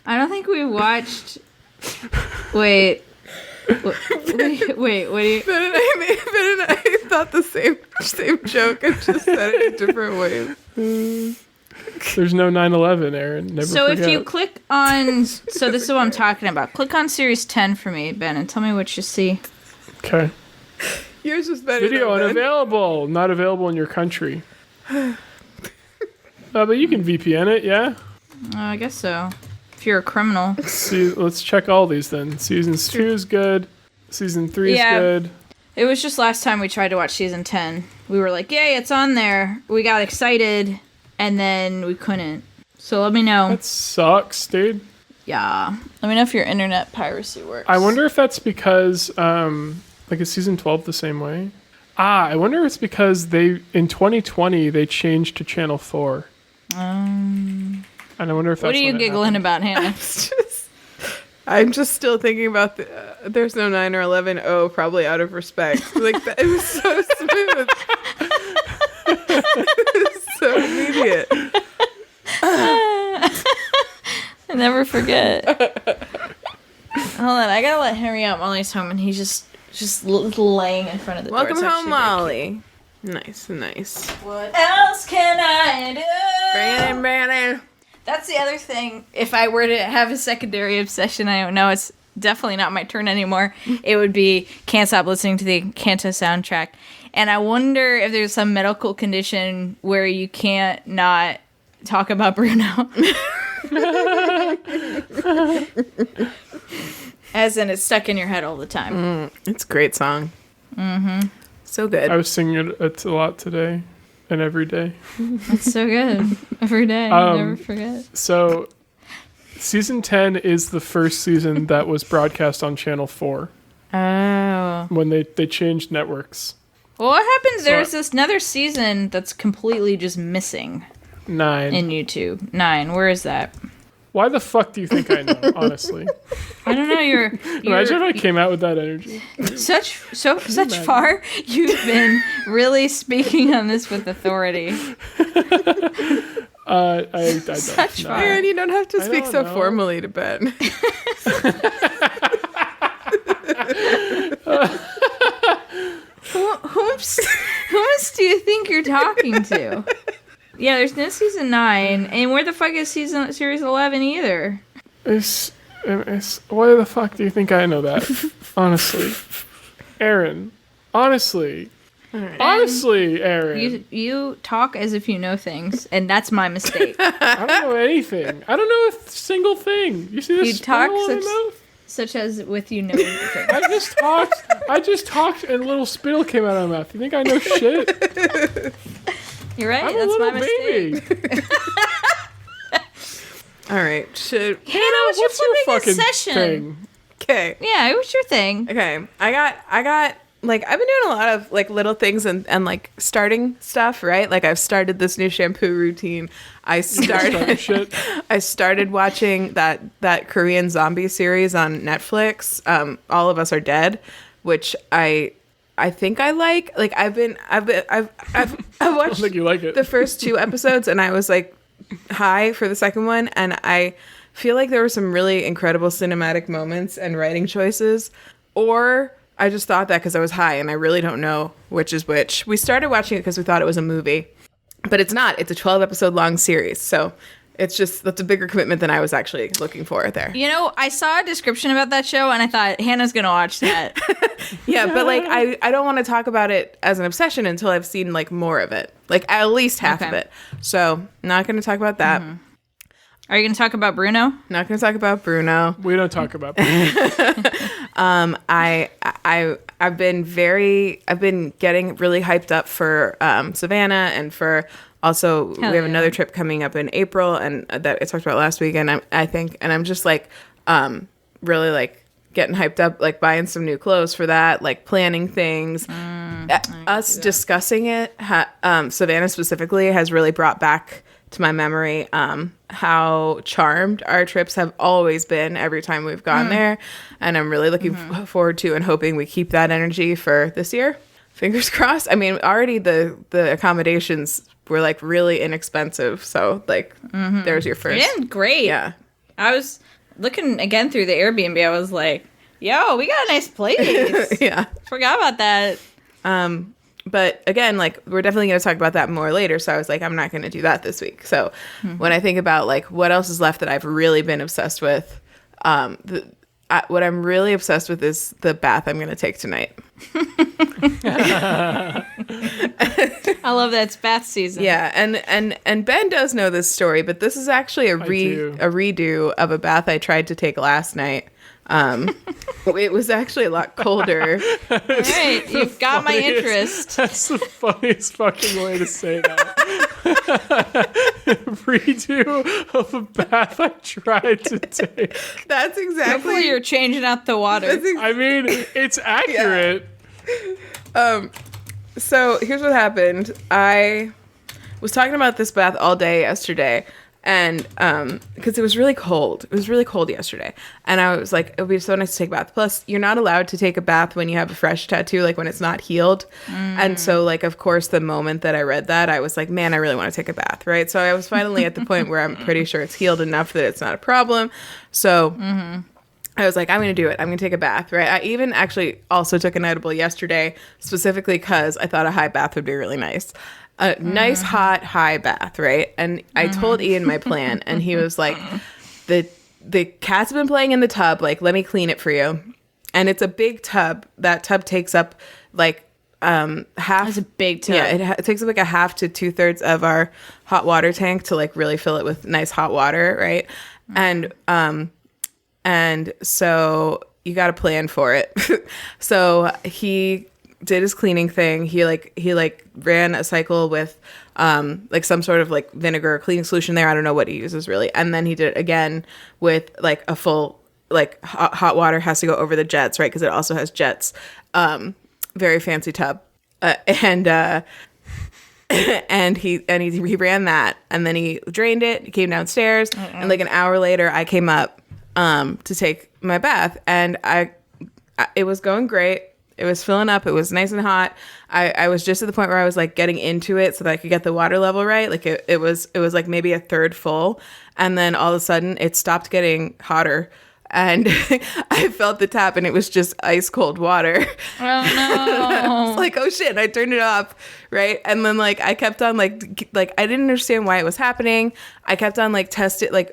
I don't think we watched. Wait. What do you? Ben and I thought the same joke and just said it in different ways. There's no 9/11, Erin. Never So forget. if you click on, so this is what I'm talking about. Click on series 10 for me, Ben, and tell me what you see. Okay. Yours was better. Video than Ben. unavailable. Not available in your country. But you can VPN it, yeah? I guess so. If you're a criminal. See, let's check all these then. Season 2 is good. Season 3 is good. It was just last time we tried to watch season 10. We were like, yay, it's on there. We got excited, and then we couldn't. So let me know. That sucks, dude. Yeah. Let me know if your internet piracy works. I wonder if that's because, like, is season 12 the same way? I wonder if it's because in 2020, they changed to Channel 4. And I wonder if that's What are you when it giggling happened. about, Hannah? I'm just still thinking about there's no 9 or 11. Oh, probably out of respect. Like it was so smooth. So immediate. I never forget. Hold on, I gotta let Henry out. Molly's home, and he's just laying in front of the door. Welcome It's home, actually very Molly. Nice. cute. What else can I do? Bring it in. That's the other thing. If I were to have a secondary obsession, I don't know, it's definitely not my turn anymore. It would be can't stop listening to the Canto soundtrack. And I wonder if there's some medical condition where you can't not talk about Bruno. As in, it's stuck in your head all the time. It's a great song. Mm-hmm. So good. I was singing it a lot today and every day. It's so good. Every day. Never forget. So, season 10 is the first season that was broadcast on Channel 4 Oh. when they changed networks. Well, what happens? There's this another season that's completely just missing 9. in YouTube. 9. Where is that? Why the fuck do you think I know, honestly? I don't know. You're Imagine if I came out with that energy. such far. You've been really speaking on this with authority. I don't Such know. far. Aaron, you don't have to I speak don't so know. formally to Ben. Whom do you think you're talking to? Yeah, there's no season 9, and where the fuck is series 11 either? It's why the fuck do you think I know that? Honestly. Aaron. Honestly. Honestly, Aaron. You talk as if you know things, and that's my mistake. I don't know anything. I don't know a single thing. You see this You talk spittle in my such- mouth? Such as with you know things. I just talked and a little spittle came out of my mouth. You think I know shit? You're right. I'm a That's my little mistake. baby. All right. Hannah, what's your flipping session? thing? Okay. Yeah, what's your thing? Okay. I got like I've been doing a lot of like little things and like starting stuff, right? Like I've started this new shampoo routine. I started Shit. I started watching that Korean zombie series on Netflix. All of Us Are Dead, which I think I like. Like I've watched think you like it. the first 2 episodes and I was like high for the second one, and I feel like there were some really incredible cinematic moments and writing choices, or I just thought that because I was high and I really don't know which is which. We started watching it because we thought it was a movie, but it's not. It's a 12 episode long series. So that's a bigger commitment than I was actually looking for there. You know, I saw a description about that show, and I thought Hannah's gonna watch that. Yeah, but like I don't want to talk about it as an obsession until I've seen like more of it, like at least half of Okay. it. So not going to talk about that. Are you gonna talk about Bruno? Not going to talk about Bruno. We don't talk about I've been getting really hyped up for Savannah, and for also we have yeah. another trip coming up in April, and that I talked about last week, and I'm just like really like getting hyped up, like buying some new clothes for that, like planning things. Us discussing it, Savannah specifically, has really brought back to my memory how charmed our trips have always been every time we've gone there, and I'm really looking forward to and hoping we keep that energy for this year. Fingers crossed. I mean, already the accommodations were like really inexpensive, so like there's your first. Yeah, great. Yeah. I was looking again through the Airbnb. I was like, yo, we got a nice place. Yeah. Forgot about that. But again, like we're definitely going to talk about that more later. So I was like, I'm not going to do that this week. So when I think about like what else is left that I've really been obsessed with, what I'm really obsessed with is the bath I'm going to take tonight. I love that it's bath season. Yeah, and Ben does know this story, but this is actually a do. redo of a bath I tried to take last night. It was actually a lot colder. All right, you've got my funniest- interest. That's the funniest fucking way to say that. Redo of a bath I tried to take. That's Hopefully exactly. you're changing out the water. I mean, it's accurate. So here's what happened. I was talking about this bath all day yesterday. And because it was really cold. It was really cold yesterday. And I was like, it would be so nice to take a bath. Plus, you're not allowed to take a bath when you have a fresh tattoo, like when it's not healed. And so, like, of course, the moment that I read that, I was like, man, I really want to take a bath, right? So I was finally at the point where I'm pretty sure it's healed enough that it's not a problem. So I was like, I'm going to do it. I'm going to take a bath, right? I even actually also took an edible yesterday, specifically because I thought a high bath would be really nice. A nice, hot, high bath, right? And I told Ian my plan, and he was like, the cats have been playing in the tub. Like, let me clean it for you. And it's a big tub. That tub takes up, like, half. It's a big tub. Yeah, it takes up, like, a half to 2/3 of our hot water tank to, like, really fill it with nice hot water, right? And so you got to plan for it. So he did his cleaning thing. He ran a cycle with like some sort of like vinegar cleaning solution there. I don't know what he uses really. And then he did it again with like a full like hot water has to go over the jets, right? Because it also has jets. Very fancy tub. And he ran that, and then he drained it. He came downstairs, and like an hour later, I came up to take my bath, and it was going great. It was filling up. It was nice and hot. I was just at the point where I was like getting into it so that I could get the water level right. Like it was like maybe a third full, and then all of a sudden it stopped getting hotter. And I felt the tap, and it was just ice cold water. Oh no! I was like, oh shit! I turned it off, right? And then like I kept on like I didn't understand why it was happening. I kept on like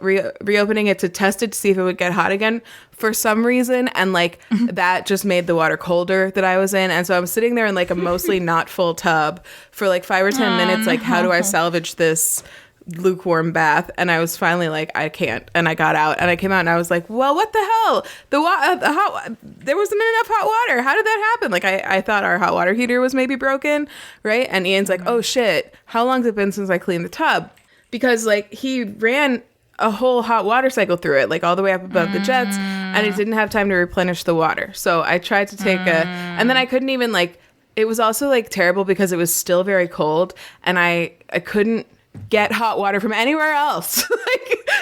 reopening it to test it to see if it would get hot again for some reason, and like that just made the water colder that I was in. And so I was sitting there in like a mostly not full tub for like 5 or 10 minutes. Like, how do I salvage this lukewarm bath? And I was finally like, I can't. And I got out, and I came out, and I was like, well, what the hell? There wasn't enough hot water. How did that happen? Like I thought our hot water heater was maybe broken, right? And Ian's like, oh shit, how long has it been since I cleaned the tub? Because like he ran a whole hot water cycle through it, like all the way up above the jets, and it didn't have time to replenish the water. So I tried to take and then I couldn't even like, it was also like terrible because it was still very cold, and I couldn't get hot water from anywhere else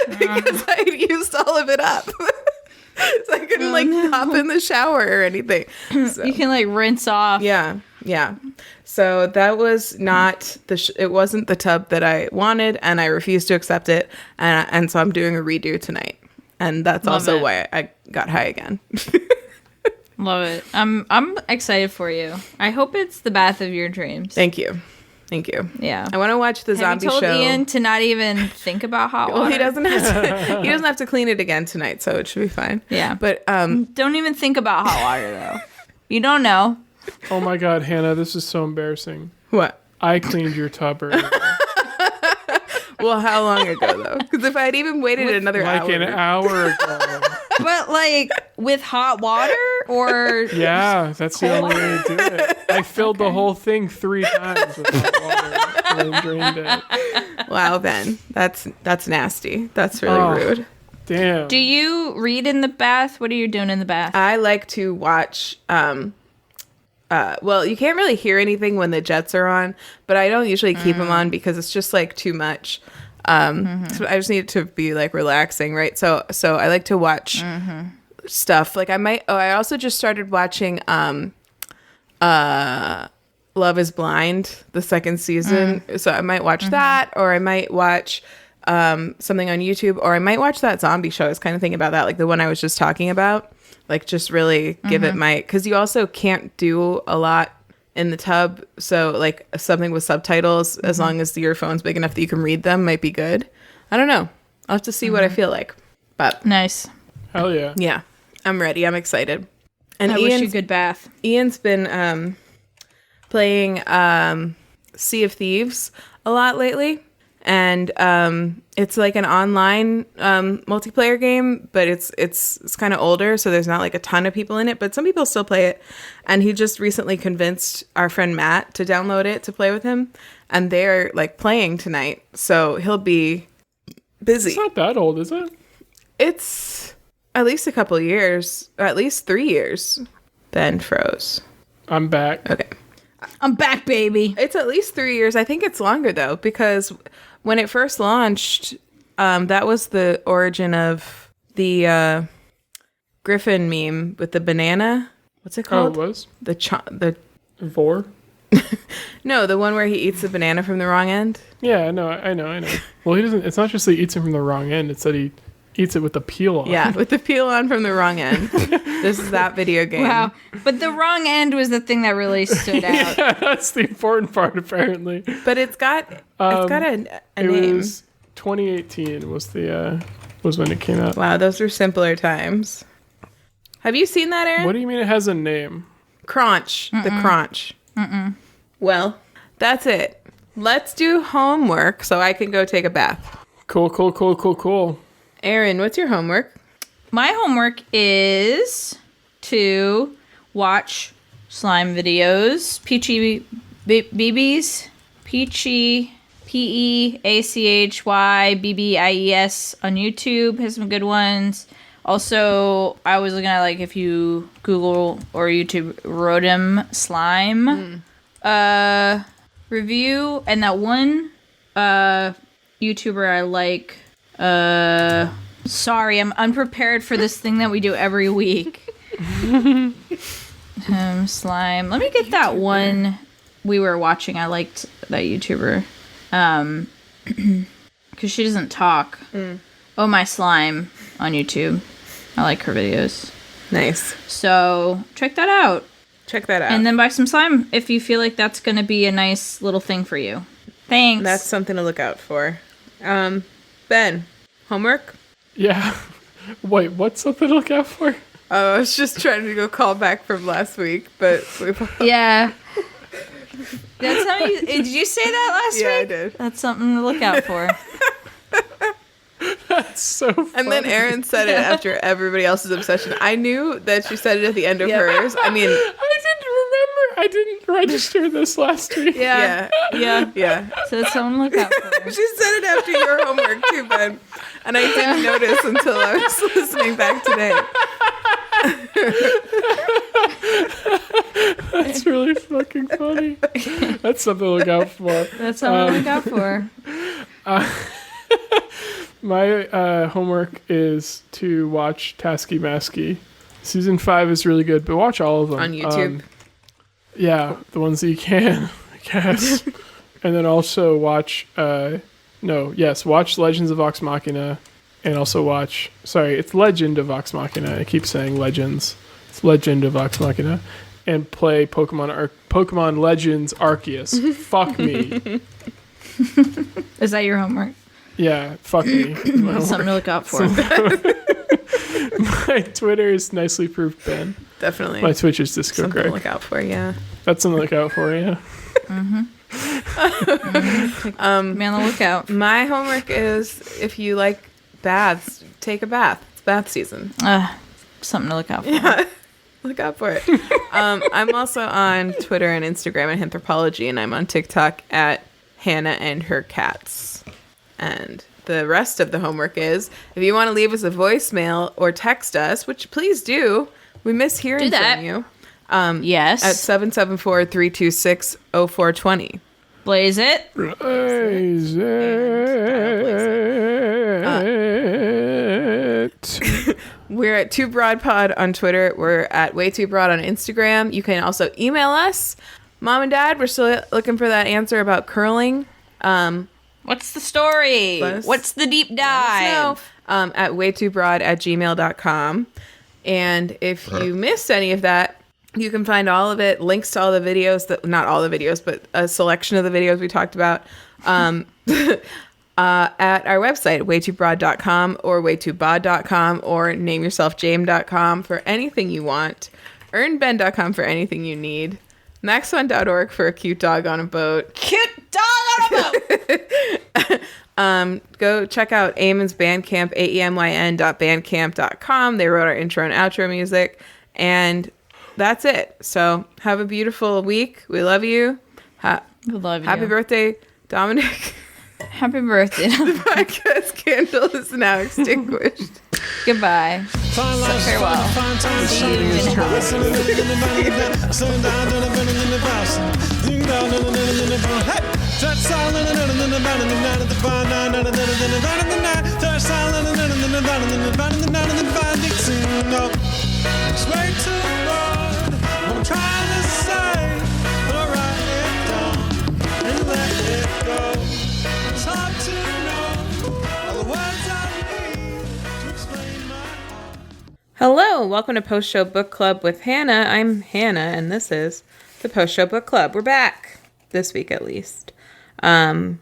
because I used all of it up. So I couldn't like hop in the shower or anything. So, you can like rinse off. Yeah. So that was not it wasn't the tub that I wanted, and I refused to accept it. And so I'm doing a redo tonight, and that's also why I got high again. Love it. I'm excited for you. I hope it's the bath of your dreams. Thank you. Yeah. I want to watch the zombie show. Have you told Ian to not even think about hot water? Well, he doesn't have to clean it again tonight, so it should be fine. Yeah. But don't even think about hot water though. You don't know. Oh my God, Hannah, this is so embarrassing. What? I cleaned your tub earlier. Well, how long ago though? Because if I had even waited another hour, like an hour ago. But like with hot water or yeah, that's the only way to do it. I filled the whole thing 3 times with hot water and then drained it. Wow, Ben, that's nasty. That's really rude. Damn. Do you read in the bath? What are you doing in the bath? I like to watch. Well, you can't really hear anything when the jets are on, but I don't usually keep them on because it's just like too much. So I just need it to be like relaxing, right? So I like to watch stuff. Like I also just started watching Love is Blind, the 2nd season. So I might watch that, or I might watch something on YouTube, or I might watch that zombie show. I was kind of thinking about that, like the one I was just talking about. Like just really give it because you also can't do a lot in the tub. So like something with subtitles, as long as your phone's big enough that you can read them, might be good. I don't know. I'll have to see what I feel like. But nice. Hell yeah. Yeah. I'm ready. I'm excited. And I wish you a good bath. Ian's been playing Sea of Thieves a lot lately. And it's like an online multiplayer game, but it's kind of older, so there's not like a ton of people in it, but some people still play it. And he just recently convinced our friend Matt to download it to play with him, and they're like playing tonight, so he'll be busy. It's not that old, is it? It's at least a couple years, or at least 3 years. Ben froze. I'm back. Okay. I'm back, baby. It's at least 3 years. I think it's longer though, because when it first launched, that was the origin of the Griffin meme with the banana. What's it called? Oh, it was? The Vor? No, the one where he eats the banana from the wrong end. Yeah, no, I know. Well, he doesn't. It's not just that he eats it from the wrong end. It's that he eats it with the peel on. Yeah, with the peel on from the wrong end. This is that video game. Wow. But the wrong end was the thing that really stood out. Yeah, that's the important part, apparently. But it's got a name. It was 2018 was when it came out. Wow, those were simpler times. Have you seen that, Erin? What do you mean it has a name? Crunch. The Crunch. Well, that's it. Let's do homework so I can go take a bath. Cool. Erin, what's your homework? My homework is to watch slime videos. Peachybbies. Peachy. PEACHYBBIES on YouTube has some good ones. Also, I was looking at like if you Google or YouTube Rodem slime review, and that one YouTuber I like. Sorry, I'm unprepared for this thing that we do every week. Slime. Let me get that one we were watching. I liked that YouTuber. Because she doesn't talk. Oh, My Slime on YouTube. I like her videos. Nice. So, check that out. And then buy some slime if you feel like that's going to be a nice little thing for you. Thanks. That's something to look out for. Ben, homework? Yeah. Wait, what's something to look out for? Oh, I was just trying to go call back from last week, but yeah. That's how did you say that last week? Yeah, I did. That's something to look out for. That's so funny. And then Erin said it after everybody else's obsession. I knew that she said it at the end of hers. I mean, I didn't register this last week. Yeah. So it's something to look out for. She said it after your homework too, Ben. And I didn't notice until I was listening back today. That's really fucking funny. That's something to look out for. That's something to look out for. My homework is to watch Taskmaster. Season 5 is really good, but watch all of them. On YouTube? Yeah, the ones that you can, I guess. And then also watch, watch Legends of Vox Machina. And also watch, it's Legend of Vox Machina. I keep saying Legends. It's Legend of Vox Machina. And play Pokemon Legends Arceus. Fuck me. Is that your homework? Yeah, fuck me. Something to look out for. My Twitter is Nicely Proofed Ben. Definitely. My Twitch is Disco something Greg. to look out for, yeah. That's something to look out for, yeah. Be on the lookout. My homework is if you like baths, take a bath. It's bath season. Something to look out for. Yeah. Look out for it. I'm also on Twitter and Instagram at Anthropology, and I'm on TikTok at Hannah and Her Cats. And the rest of the homework is, if you want to leave us a voicemail or text us, which please do, we miss hearing from you. Yes. At 774-326-0420. Blaze it. Blaze it. We're at 2BroadPod on Twitter. We're at WayTooBroad on Instagram. You can also email us. Mom and Dad, we're still looking for that answer about curling. What's the story? What's the deep dive? At waytoobroad@gmail.com. And if you missed any of that, you can find all of it, links to all the videos, not all the videos, but a selection of the videos we talked about at our website, waytoobroad.com or waytoobod.com or nameyourselfjame.com for anything you want. earnben.com for anything you need. maxfun.org for a cute dog on a boat. Cute dog on a boat! Go check out Eamon's Bandcamp, aemyn.bandcamp.com. They wrote our intro and outro music. And that's it. So have a beautiful week. We love you. We love you. Happy birthday, Dominic. Happy birthday. The podcast candle is now extinguished. Goodbye. Farewell. See you in hell. Hello, welcome to Post Show Book Club with Hannah. I'm Hannah, and this is the Post Show Book Club. We're back, this week at least. For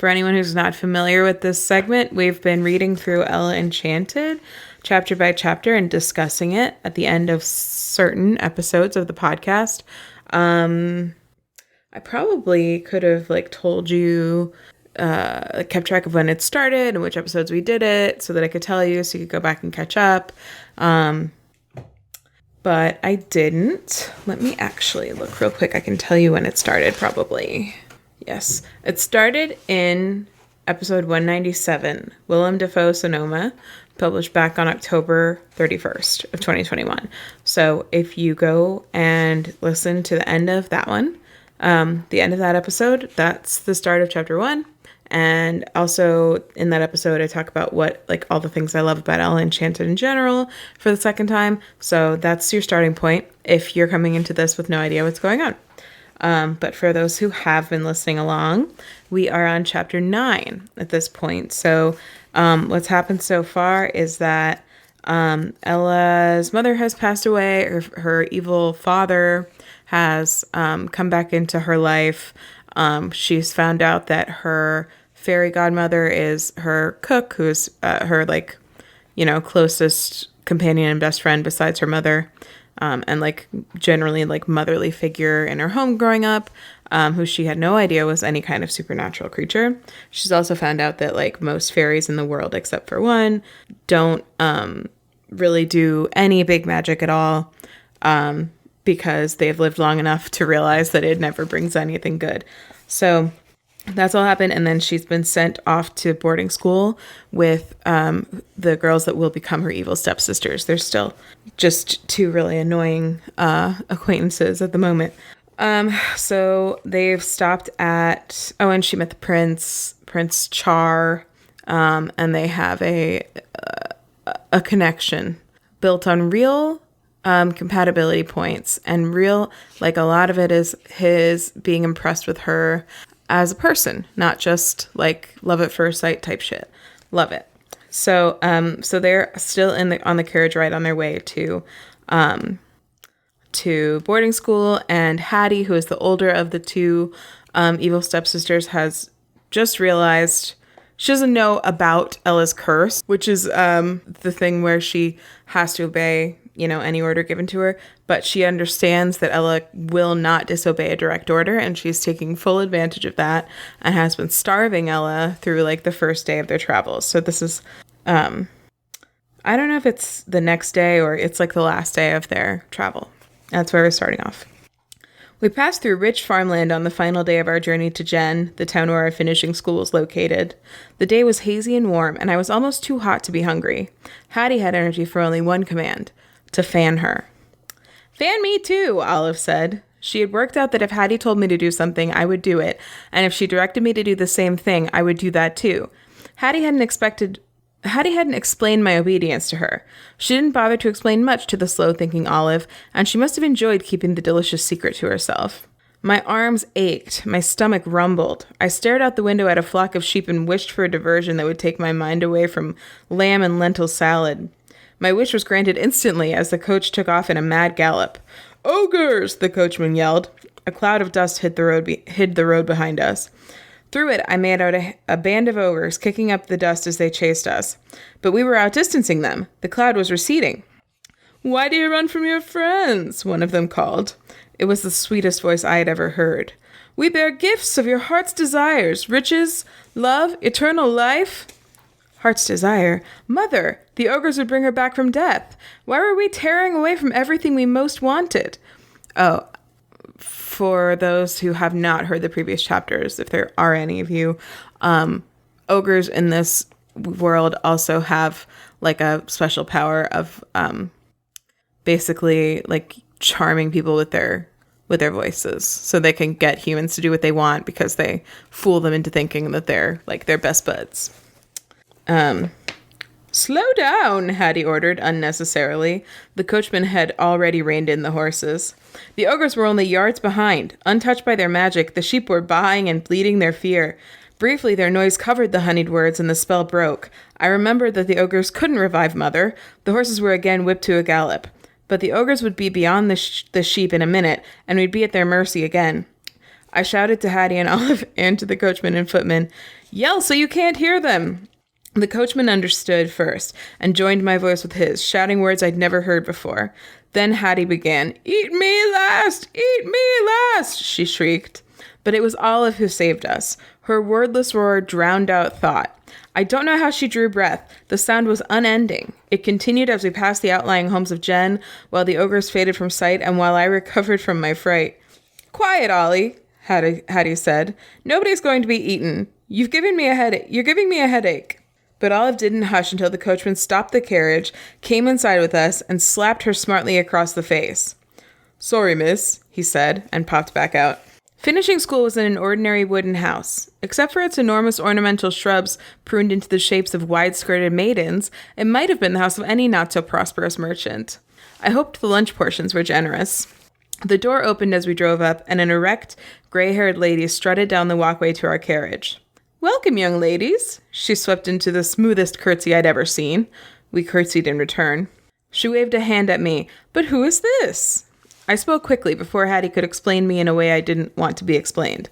anyone who's not familiar with this segment, we've been reading through Ella Enchanted, chapter by chapter, and discussing it at the end of certain episodes of the podcast. I probably could have, told you... kept track of when it started and which episodes we did it so that I could tell you so you could go back and catch up. But I didn't. Let me actually look real quick. I can tell you when it started probably. Yes. It started in episode 197, Willem Dafoe Sonoma, published back on October 31st of 2021. So if you go and listen to the end of that one, the end of that episode, that's the start of chapter 1. And also in that episode, I talk about all the things I love about Ella Enchanted in general for the second time. So that's your starting point if you're coming into this with no idea what's going on. But for those who have been listening along, we are on chapter 9 at this point. So what's happened so far is that Ella's mother has passed away. Her evil father has come back into her life. She's found out that her fairy godmother is her cook, who's her closest companion and best friend besides her mother, and generally motherly figure in her home growing up, who she had no idea was any kind of supernatural creature. She's also found out that most fairies in the world except for one don't really do any big magic at all, because they've lived long enough to realize that it never brings anything good. So that's all happened. And then she's been sent off to boarding school with the girls that will become her evil stepsisters. They're still just two really annoying acquaintances at the moment. So they've stopped at... Oh, and she met the Prince Char, and they have a connection built on real... compatibility points, and real, a lot of it is his being impressed with her as a person, not just love at first sight type shit. Love it. So they're still on the carriage ride on their way to boarding school, and Hattie, who is the older of the two evil stepsisters, has just realized she doesn't know about Ella's curse, which is the thing where she has to obey any order given to her, but she understands that Ella will not disobey a direct order, and she's taking full advantage of that and has been starving Ella through the first day of their travels. So this is, I don't know if it's the next day or it's the last day of their travel. That's where we're starting off. We passed through rich farmland on the final day of our journey to Jen, the town where our finishing school was located. The day was hazy and warm, and I was almost too hot to be hungry. Hattie had energy for only one command: to fan her. "Fan me too," Olive said. She had worked out that if Hattie told me to do something, I would do it, and if she directed me to do the same thing, I would do that too. Hattie hadn't explained my obedience to her. She didn't bother to explain much to the slow-thinking Olive, and she must have enjoyed keeping the delicious secret to herself. My arms ached. My stomach rumbled. I stared out the window at a flock of sheep and wished for a diversion that would take my mind away from lamb and lentil salad. My wish was granted instantly as the coach took off in a mad gallop. "Ogres!" the coachman yelled. A cloud of dust hid the road behind us. Through it, I made out a band of ogres kicking up the dust as they chased us. But we were outdistancing them. The cloud was receding. "Why do you run from your friends?" one of them called. It was the sweetest voice I had ever heard. "We bear gifts of your heart's desires, riches, love, eternal life." Heart's desire? Mother, the ogres would bring her back from death. Why were we tearing away from everything we most wanted? Oh, for those who have not heard the previous chapters, if there are any of you, ogres in this world also have a special power of basically charming people with their voices, so they can get humans to do what they want because they fool them into thinking that they're their best buds. "Slow down," Hattie ordered unnecessarily. The coachman had already reined in the horses. The ogres were only yards behind. Untouched by their magic, the sheep were baaing and bleating their fear. Briefly, their noise covered the honeyed words, and the spell broke. I remembered that the ogres couldn't revive Mother. The horses were again whipped to a gallop. But the ogres would be beyond the sheep in a minute, and we'd be at their mercy again. I shouted to Hattie and Olive and to the coachman and footman, "Yell so you can't hear them!" The coachman understood first, and joined my voice with his, shouting words I'd never heard before. Then Hattie began, "Eat me last! Eat me last!" she shrieked. But it was Olive who saved us. Her wordless roar drowned out thought. I don't know how she drew breath. The sound was unending. It continued as we passed the outlying homes of Jen, while the ogres faded from sight, and while I recovered from my fright. "Quiet, Ollie," Hattie said. "Nobody's going to be eaten. You're giving me a headache." But Olive didn't hush until the coachman stopped the carriage, came inside with us, and slapped her smartly across the face. "Sorry, miss," he said, and popped back out. Finishing school was in an ordinary wooden house. Except for its enormous ornamental shrubs pruned into the shapes of wide-skirted maidens, it might have been the house of any not-so-prosperous merchant. I hoped the lunch portions were generous. The door opened as we drove up, and an erect, gray-haired lady strutted down the walkway to our carriage. "Welcome, young ladies." She swept into the smoothest curtsy I'd ever seen. We curtsied in return. She waved a hand at me. "But who is this?" I spoke quickly before Hattie could explain me in a way I didn't want to be explained.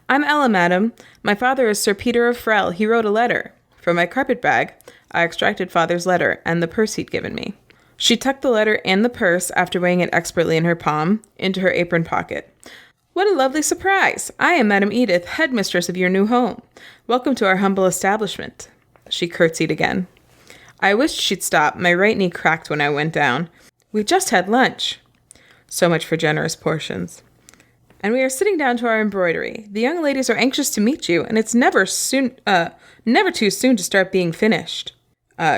"I'm Ella, madam. My father is Sir Peter of Frel. He wrote a letter." From my carpet bag, I extracted father's letter and the purse he'd given me. She tucked the letter and the purse, after weighing it expertly in her palm, into her apron pocket. "What a lovely surprise! I am Madam Edith, headmistress of your new home. Welcome to our humble establishment." She curtsied again. I wished she'd stop. My right knee cracked when I went down. "We've just had lunch." So much for generous portions. "And we are sitting down to our embroidery. The young ladies are anxious to meet you, and it's never too soon to start being finished."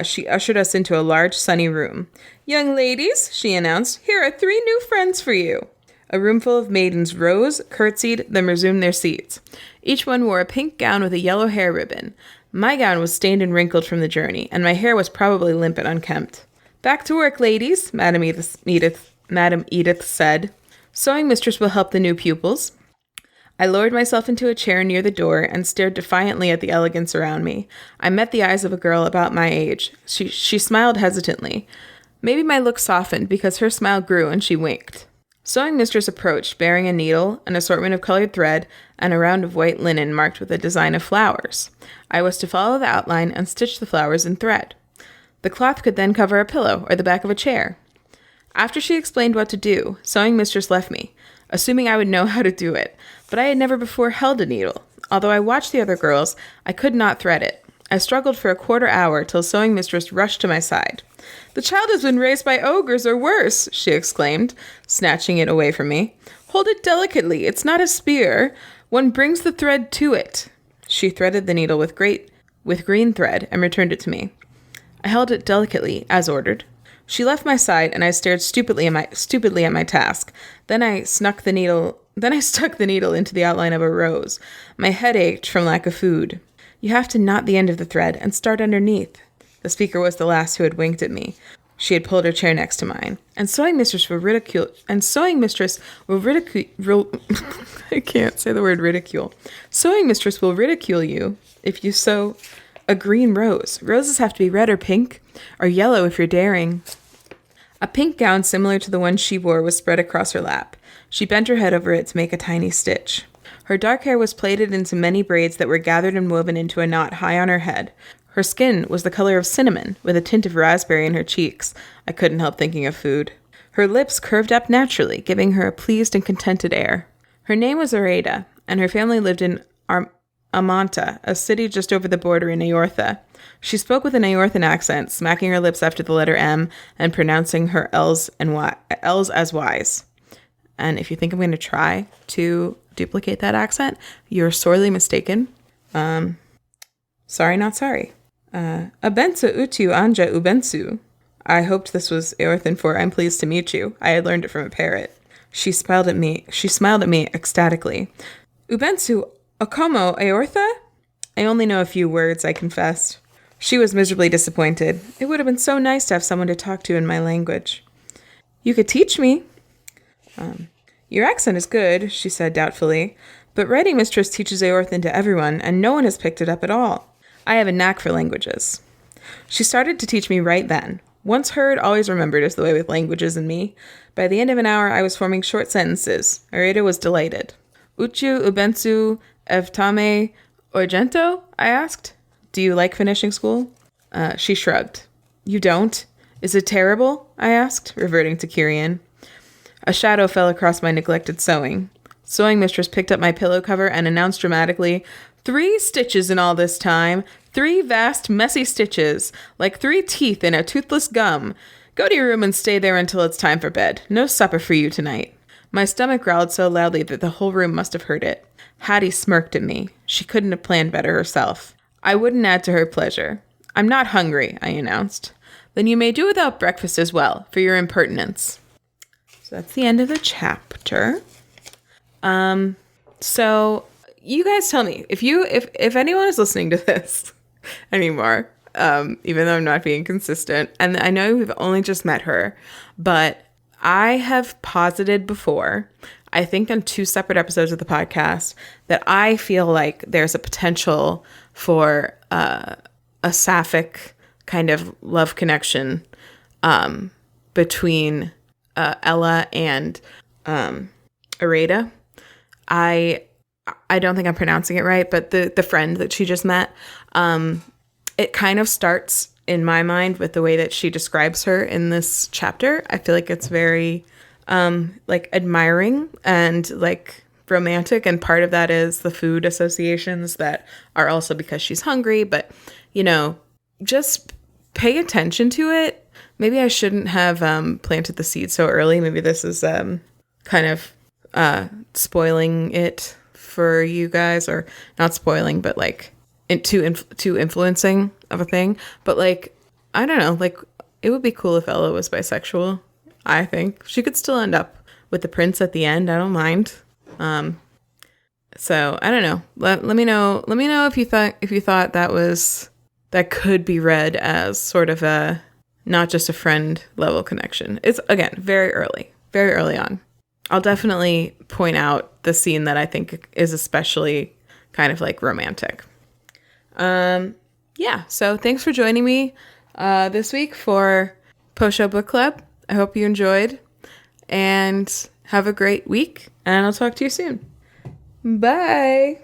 She ushered us into a large, sunny room. "Young ladies," she announced, "here are 3 new friends for you." A roomful of maidens rose, curtsied, then resumed their seats. Each one wore a pink gown with a yellow hair ribbon. My gown was stained and wrinkled from the journey, and my hair was probably limp and unkempt. "Back to work, ladies," Madam Edith said. "Sewing mistress will help the new pupils." I lowered myself into a chair near the door and stared defiantly at the elegance around me. I met the eyes of a girl about my age. She smiled hesitantly. Maybe my look softened because her smile grew and she winked. Sewing mistress approached, bearing a needle, an assortment of colored thread, and a round of white linen marked with a design of flowers. I was to follow the outline and stitch the flowers in thread. The cloth could then cover a pillow or the back of a chair. After she explained what to do, sewing mistress left me, assuming I would know how to do it, but I had never before held a needle. Although I watched the other girls, I could not thread it. I struggled for a quarter-hour till sewing mistress rushed to my side. "The child has been raised by ogres or worse," she exclaimed, snatching it away from me. "Hold it delicately. It's not a spear. One brings the thread to it." She threaded the needle with green thread and returned it to me. I held it delicately, as ordered. She left my side, and I stared stupidly at my task. Then I stuck the needle into the outline of a rose. My head ached from lack of food. "You have to knot the end of the thread and start underneath." The speaker was the last who had winked at me. She had pulled her chair next to mine. "And sewing mistress will ridicule I can't say the word ridicule. Sewing mistress will ridicule you if you sew a green rose. Roses have to be red or pink, or yellow if you're daring." A pink gown similar to the one she wore was spread across her lap. She bent her head over it to make a tiny stitch. Her dark hair was plaited into many braids that were gathered and woven into a knot high on her head. Her skin was the color of cinnamon, with a tint of raspberry in her cheeks. I couldn't help thinking of food. Her lips curved up naturally, giving her a pleased and contented air. Her name was Zoraida, and her family lived in Amanta, a city just over the border in Eortha. She spoke with an Eorthan accent, smacking her lips after the letter M and pronouncing her L's as Y's. And if you think I'm going to try to duplicate that accent, you're sorely mistaken. Sorry, not sorry. Abensa utu anja ubensu. I hoped this was Eorthan for "I'm pleased to meet you." I had learned it from a parrot. She smiled at me ecstatically. "Ubensu okomo Eortha?" I only know a few words, I confessed. She was miserably disappointed. "It would have been so nice to have someone to talk to in my language." "You could teach me." Your accent is good," she said doubtfully, But writing mistress teaches Eorthin to everyone, and no one has picked it up at all. I have a knack for languages. She started to teach me right then. Once heard, always remembered is the way with languages and me. By the end of an hour, I was forming short sentences. Areta was delighted. Uchu ubensu evtame orgento? I asked. Do you like finishing school? She shrugged. You don't? Is it terrible? I asked, reverting to Kyrian. A shadow fell across my neglected sewing. Sewing mistress picked up my pillow cover and announced dramatically, 3 stitches in all this time. 3 vast, messy stitches, like 3 teeth in a toothless gum. Go to your room and stay there until it's time for bed. No supper for you tonight. My stomach growled so loudly that the whole room must have heard it. Hattie smirked at me. She couldn't have planned better herself. I wouldn't add to her pleasure. I'm not hungry, I announced. Then you may do without breakfast as well, for your impertinence. So that's the end of the chapter. So you guys tell me if anyone is listening to this anymore, even though I'm not being consistent, and I know we've only just met her, but I have posited before, I think on 2 separate episodes of the podcast, that I feel like there's a potential for a sapphic kind of love connection between Ella and Areta. I don't think I'm pronouncing it right, but the friend that she just met, it kind of starts in my mind with the way that she describes her in this chapter. I feel like it's very like admiring and like romantic, and part of that is the food associations that are also because she's hungry, but you know, just pay attention to it. Maybe I shouldn't have planted the seed so early. Maybe this is kind of spoiling it for you guys, or not spoiling, but like too influencing of a thing. But like, I don't know, like it would be cool if Ella was bisexual. I think she could still end up with the prince at the end. I don't mind. So I don't know. Let me know if you thought that could be read as sort of a not just a friend level connection. It's again very early on. I'll definitely point out the scene that I think is especially kind of like romantic. Yeah, so thanks for joining me this week for Post Show Book Club. I hope you enjoyed, and have a great week, and I'll talk to you soon. Bye.